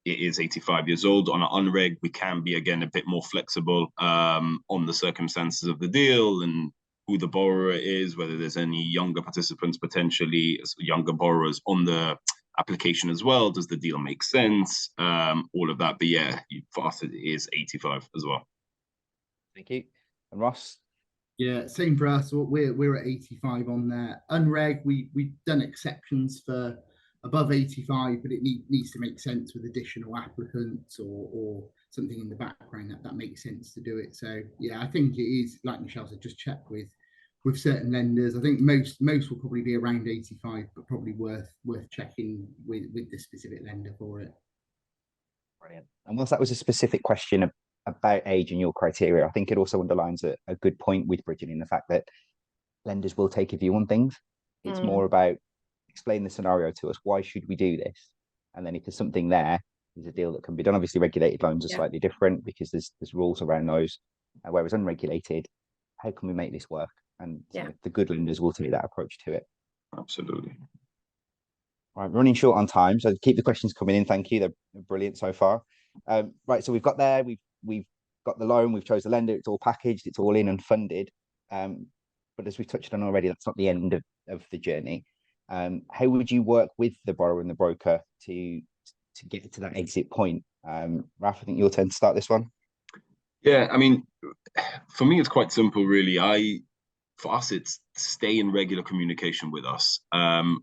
it is 85 years old. On our unreg, we can be, again, a bit more flexible on the circumstances of the deal and who the borrower is, whether there's any younger participants, potentially younger borrowers on the application as well. Does the deal make sense? All of that. But yeah, for us, it is 85 as well. Thank you. And Ross? Yeah, same for us. We're at 85 on there. Unreg, we've done exceptions for above 85, but it needs to make sense with additional applicants or something in the background that makes sense to do it. So yeah, I think it is, like Michelle said, just check with certain lenders. I think most will probably be around 85, but probably worth checking with the specific lender for it. Brilliant. And whilst that was a specific question about age and your criteria, I think it also underlines a good point with bridging, in the fact that lenders will take a view on things. It's more about explain the scenario to us. Why should we do this? And then if there's something there, there's a deal that can be done. Obviously, regulated loans are slightly different because there's rules around those. Whereas unregulated, how can we make this work? And the good lenders will take that approach to it. Absolutely. All right, running short on time, so keep the questions coming in. Thank you. They're brilliant so far. Right, so we've got there. We've got the loan. We've chose the lender. It's all packaged. It's all in and funded. But as we've touched on already, that's not the end of the journey. How would you work with the borrower and the broker to get to that exit point? Raf, I think your turn to start this one. Yeah, I mean, for me, it's quite simple, really. For us, it's stay in regular communication with us.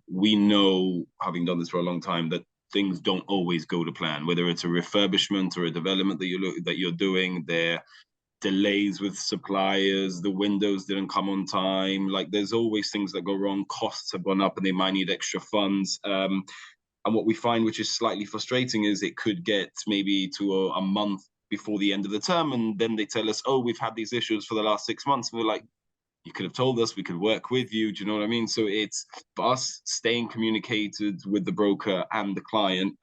We know, having done this for a long time, that things don't always go to plan, whether it's a refurbishment or a development that you're doing. There delays with suppliers, the windows didn't come on time. Like, there's always things that go wrong. Costs have gone up and they might need extra funds. And what we find, which is slightly frustrating, is it could get maybe to a month before the end of the term, and then they tell us, oh, we've had these issues for the last 6 months. And we're like, you could have told us, we could work with you. Do you know what I mean? So it's, for us, staying communicated with the broker and the client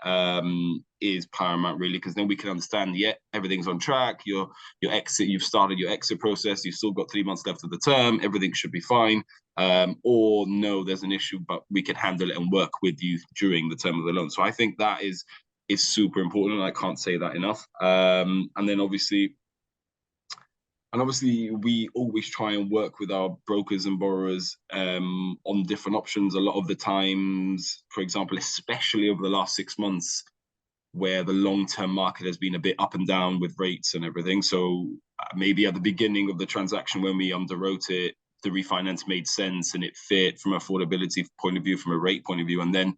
is paramount, really, because then we can understand, everything's on track. Your exit, you've started your exit process. You've still got 3 months left of the term. Everything should be fine. or no, there's an issue, but we can handle it and work with you during the term of the loan. So I think that is super important, and I can't say that enough. And then obviously we always try and work with our brokers and borrowers on different options. A lot of the times, for example, especially over the last 6 months, where the long-term market has been a bit up and down with rates and everything. So maybe at the beginning of the transaction, when we underwrote it, the refinance made sense and it fit from an affordability point of view, from a rate point of view. And then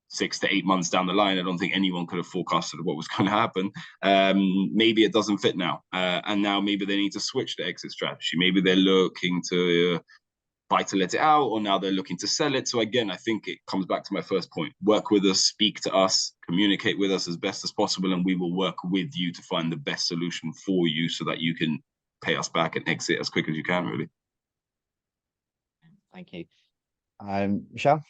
6 to 8 months down the line, I don't think anyone could have forecasted what was going to happen. Maybe it doesn't fit now. And now maybe they need to switch the exit strategy. Maybe they're looking to buy to let it out, or now they're looking to sell it. So again, I think it comes back to my first point. Work with us, speak to us, communicate with us as best as possible, and we will work with you to find the best solution for you so that you can pay us back and exit as quick as you can, really. Thank you. Michelle?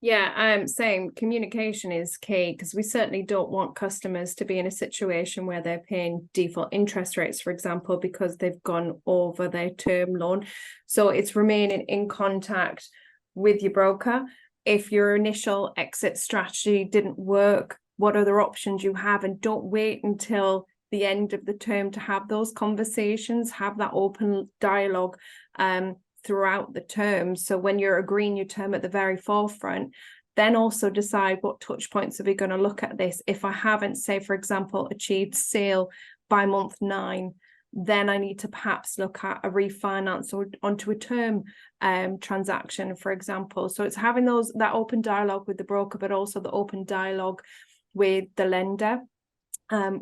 Yeah, same. Communication is key, because we certainly don't want customers to be in a situation where they're paying default interest rates, for example, because they've gone over their term loan. So it's remaining in contact with your broker. If your initial exit strategy didn't work, what other options you have, and don't wait until the end of the term to have those conversations. Have that open dialogue throughout the term. So when you're agreeing your term at the very forefront, then also decide what touch points are we going to look at this. If I haven't, say, for example, achieved sale by month 9, then I need to perhaps look at a refinance or onto a term transaction, for example. So it's having that open dialogue with the broker, but also the open dialogue with the lender.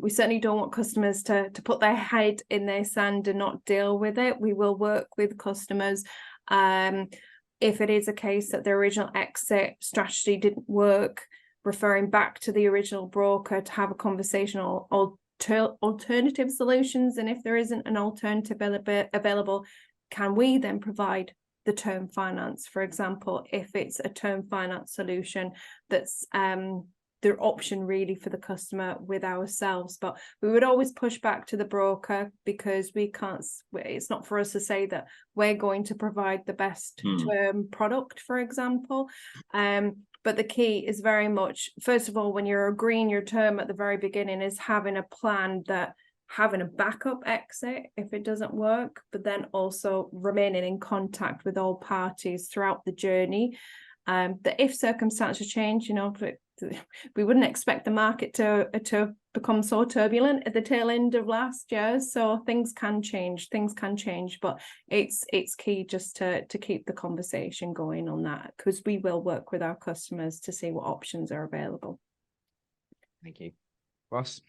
We certainly don't want customers to put their head in their sand and not deal with it. We will work with customers if it is a case that the original exit strategy didn't work, referring back to the original broker to have a conversation on alternative solutions. And if there isn't an alternative available, can we then provide the term finance, for example, if it's a term finance solution that's the option really for the customer with ourselves. But we would always push back to the broker, because it's not for us to say that we're going to provide the best term product, for example. But the key is very much, first of all, when you're agreeing your term at the very beginning, is having a plan, that having a backup exit if it doesn't work, but then also remaining in contact with all parties throughout the journey. That if circumstances change, we wouldn't expect the market to become so turbulent at the tail end of last year. So things can change, but it's key just to keep the conversation going on that, because we will work with our customers to see what options are available. Thank you. Ross?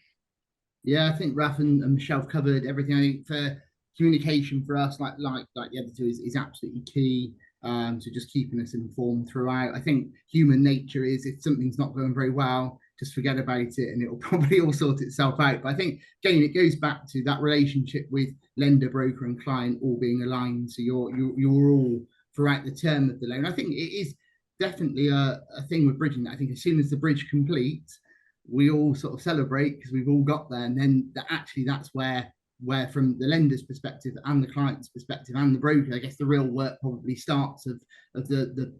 Yeah, I think Raf and Michelle have covered everything. I think for communication for us, like the other two, is absolutely key. So just keeping us informed throughout. I think human nature is, if something's not going very well, just forget about it and it'll probably all sort itself out. But I think, again, it goes back to that relationship with lender, broker and client all being aligned. So you're all throughout the term of the loan. I think it is definitely a thing with bridging. I think as soon as the bridge completes, we all sort of celebrate because we've all got there. And then that's where from the lender's perspective and the client's perspective and the broker, I guess the real work probably starts of the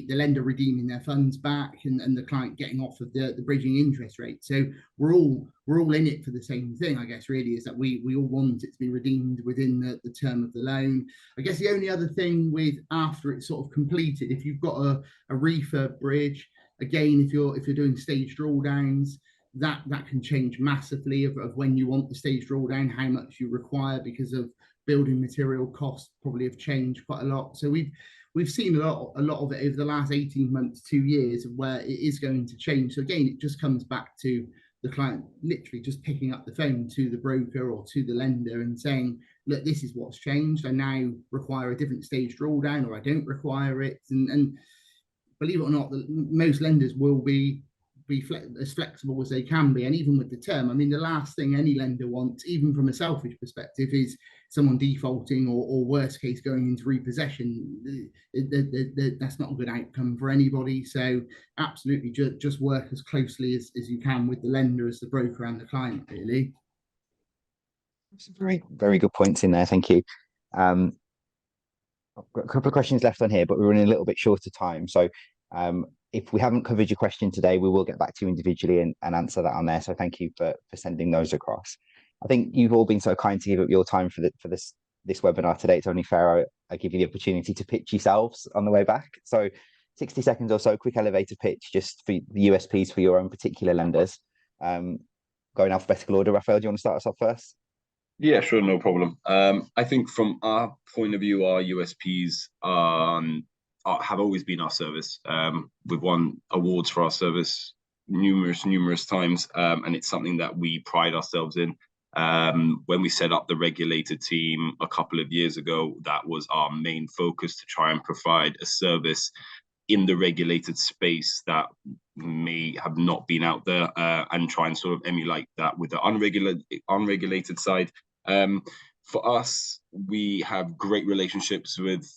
lender redeeming their funds back and the client getting off of the bridging interest rate. So we're all in it for the same thing, I guess, really, is that we all want it to be redeemed within the term of the loan. I guess the only other thing with after it's sort of completed, if you've got a refurb bridge, again, if you're doing stage drawdowns, that can change massively of when you want the stage drawdown, how much you require, because of building material costs probably have changed quite a lot. So we've seen a lot of it over the last 18 months, 2 years, of where it is going to change. So again, it just comes back to the client literally just picking up the phone to the broker or to the lender and saying, look, this is what's changed. I now require a different stage drawdown, or I don't require it. And believe it or not, most lenders will be as flexible as they can be. And even with the term, I mean, the last thing any lender wants, even from a selfish perspective, is someone defaulting or worst case going into repossession. That's not a good outcome for anybody. So absolutely just work as closely as you can with the lender as the broker and the client, really. Some very, very good points in there. Thank you. I've got a couple of questions left on here, but we're running a little bit short of time. So if we haven't covered your question today, we will get back to you individually and answer that on there. So thank you for sending those across. I think you've all been so kind to give up your time for this webinar today. It's only fair I give you the opportunity to pitch yourselves on the way back. So 60 seconds or so, quick elevator pitch, just for the USPs for your own particular lenders. Go in alphabetical order. Raphael, do you want to start us off first? Yeah, sure, no problem. I think from our point of view, our USPs have always been our service. We've won awards for our service numerous times, and it's something that we pride ourselves in. When we set up the regulated team a couple of years ago, that was our main focus, to try and provide a service in the regulated space that may have not been out there, and try and sort of emulate that with the unregulated side. For us, we have great relationships with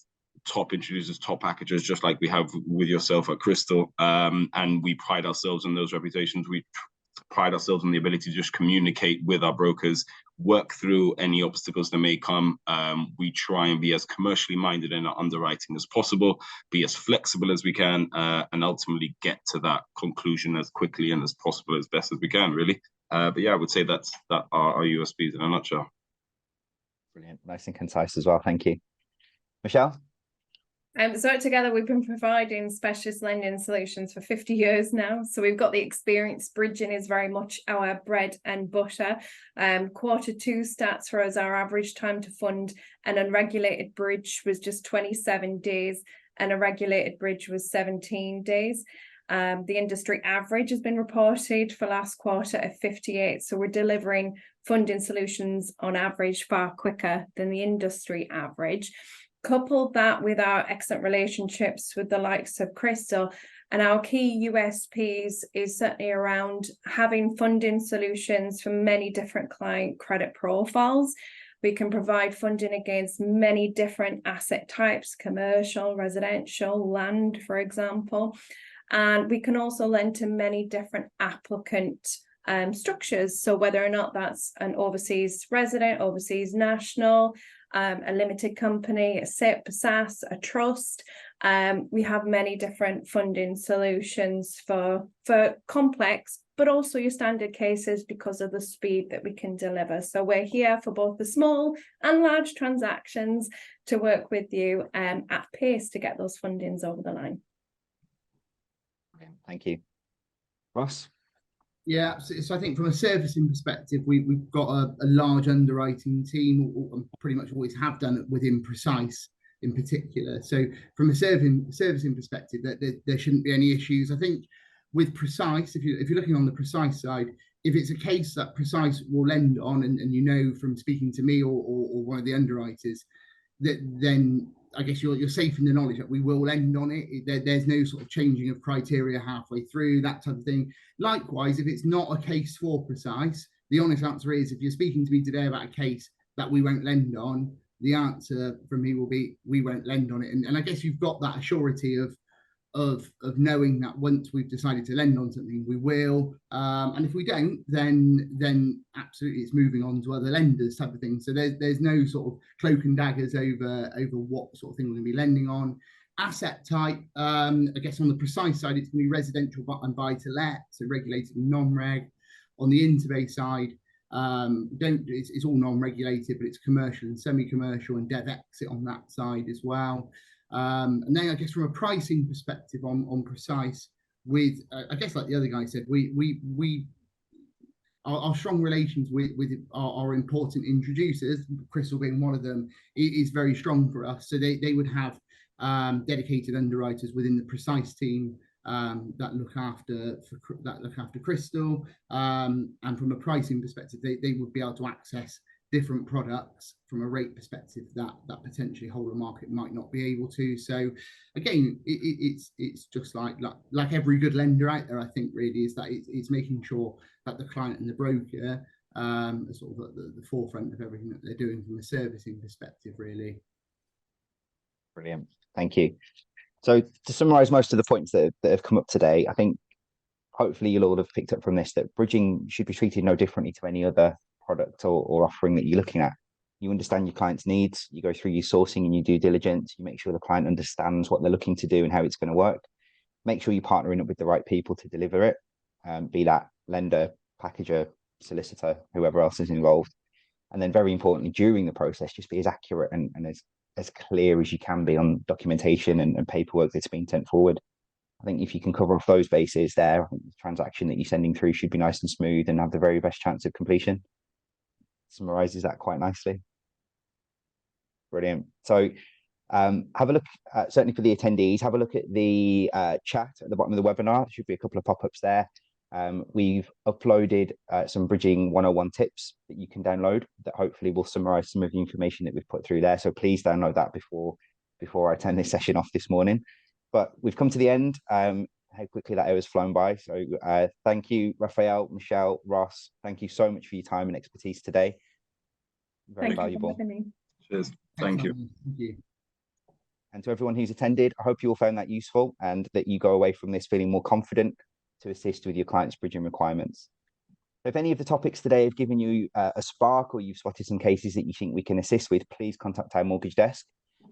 top introducers, top packagers, just like we have with yourself at Crystal, and we pride ourselves on those reputations. We pride ourselves on the ability to just communicate with our brokers, work through any obstacles that may come. We try and be as commercially minded in our underwriting as possible, be as flexible as we can, and ultimately get to that conclusion as quickly and as possible, as best as we can, really. But yeah, I would say that are our USPs in a nutshell. Brilliant, nice and concise as well. Thank you, Michelle. So at Together, we've been providing specialist lending solutions for 50 years now. So we've got the experience. Bridging is very much our bread and butter. Q2 stats for us, our average time to fund an unregulated bridge was just 27 days and a regulated bridge was 17 days. The industry average has been reported for last quarter at 58. So we're delivering funding solutions on average far quicker than the industry average. Couple that with our excellent relationships with the likes of Crystal, and our key USPs is certainly around having funding solutions for many different client credit profiles. We can provide funding against many different asset types, commercial, residential, land, for example. And we can also lend to many different applicant structures. So whether or not that's an overseas resident, overseas national, a limited company, a SIP, a SAS, a trust. We have many different funding solutions for complex, but also your standard cases because of the speed that we can deliver. So we're here for both the small and large transactions to work with you at pace to get those fundings over the line. Thank you. Ross? Yeah, so I think from a servicing perspective, we've got a large underwriting team, or pretty much always have done it within Precise in particular. So from a servicing perspective, there shouldn't be any issues. I think with Precise, if you're looking on the Precise side, if it's a case that Precise will lend on, and you know from speaking to me or one of the underwriters, that then I guess you're safe in the knowledge that we will lend on it. There's no sort of changing of criteria halfway through, that type of thing. Likewise, if it's not a case for Precise, the honest answer is, if you're speaking to me today about a case that we won't lend on, the answer from me will be we won't lend on it. And I guess you've got that assurity of knowing that once we've decided to lend on something, we will. And if we don't, then absolutely it's moving on to other lenders type of thing. So there's no sort of cloak and daggers over what sort of thing we're going to be lending on. Asset type, I guess on the Precise side, it's going to be residential and buy to let, so regulated and non-reg. On the Interbay side, it's all non-regulated, but it's commercial and semi-commercial and dev exit on that side as well. And then I guess from a pricing perspective on Precise, with I guess like the other guy said, our strong relations with our important introducers, Crystal being one of them, is very strong for us. So they would have dedicated underwriters within the Precise team that look after Crystal, and from a pricing perspective, they would be able to access different products from a rate perspective that potentially whole of market might not be able to. So again, it's just like every good lender out there, I think, really, is that it's making sure that the client and the broker are sort of at the forefront of everything that they're doing from a servicing perspective, really. Brilliant, thank you. So to summarize most of the points that have come up today, I think hopefully you'll all have picked up from this that bridging should be treated no differently to any other product or offering that you're looking at. You understand your client's needs, you go through your sourcing and your due diligence, you make sure the client understands what they're looking to do and how it's going to work. Make sure you're partnering up with the right people to deliver it, be that lender, packager, solicitor, whoever else is involved. And then very importantly, during the process, just be as accurate and as clear as you can be on documentation and paperwork that's been sent forward. I think if you can cover off those bases there, I think the transaction that you're sending through should be nice and smooth and have the very best chance of completion. Summarizes that quite nicely. Brilliant. So have a look, certainly for the attendees, have a look at the chat at the bottom of the webinar. There should be a couple of pop-ups there. We've uploaded some bridging 101 tips that you can download that hopefully will summarize some of the information that we've put through there. So please download that before I turn this session off this morning. But we've come to the end. How quickly that hour's flown by. So thank you, Raphael, Michelle, Ross. Thank you so much for your time and expertise today. Very valuable. Cheers. Thank you. Thank you. And to everyone who's attended, I hope you all found that useful and that you go away from this feeling more confident to assist with your clients' bridging requirements. If any of the topics today have given you a spark or you've spotted some cases that you think we can assist with, please contact our mortgage desk,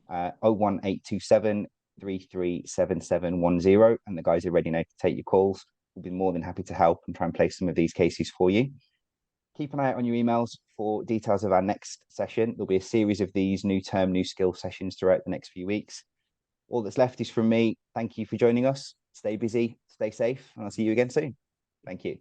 01827 337710, and the guys are ready now to take your calls. We'll be more than happy to help and try and place some of these cases for you. Keep an eye out on your emails for details of our next session. There'll be a series of these new term, new skill sessions throughout the next few weeks. All that's left is from me. Thank you for joining us. Stay busy, stay safe, and I'll see you again soon. Thank you.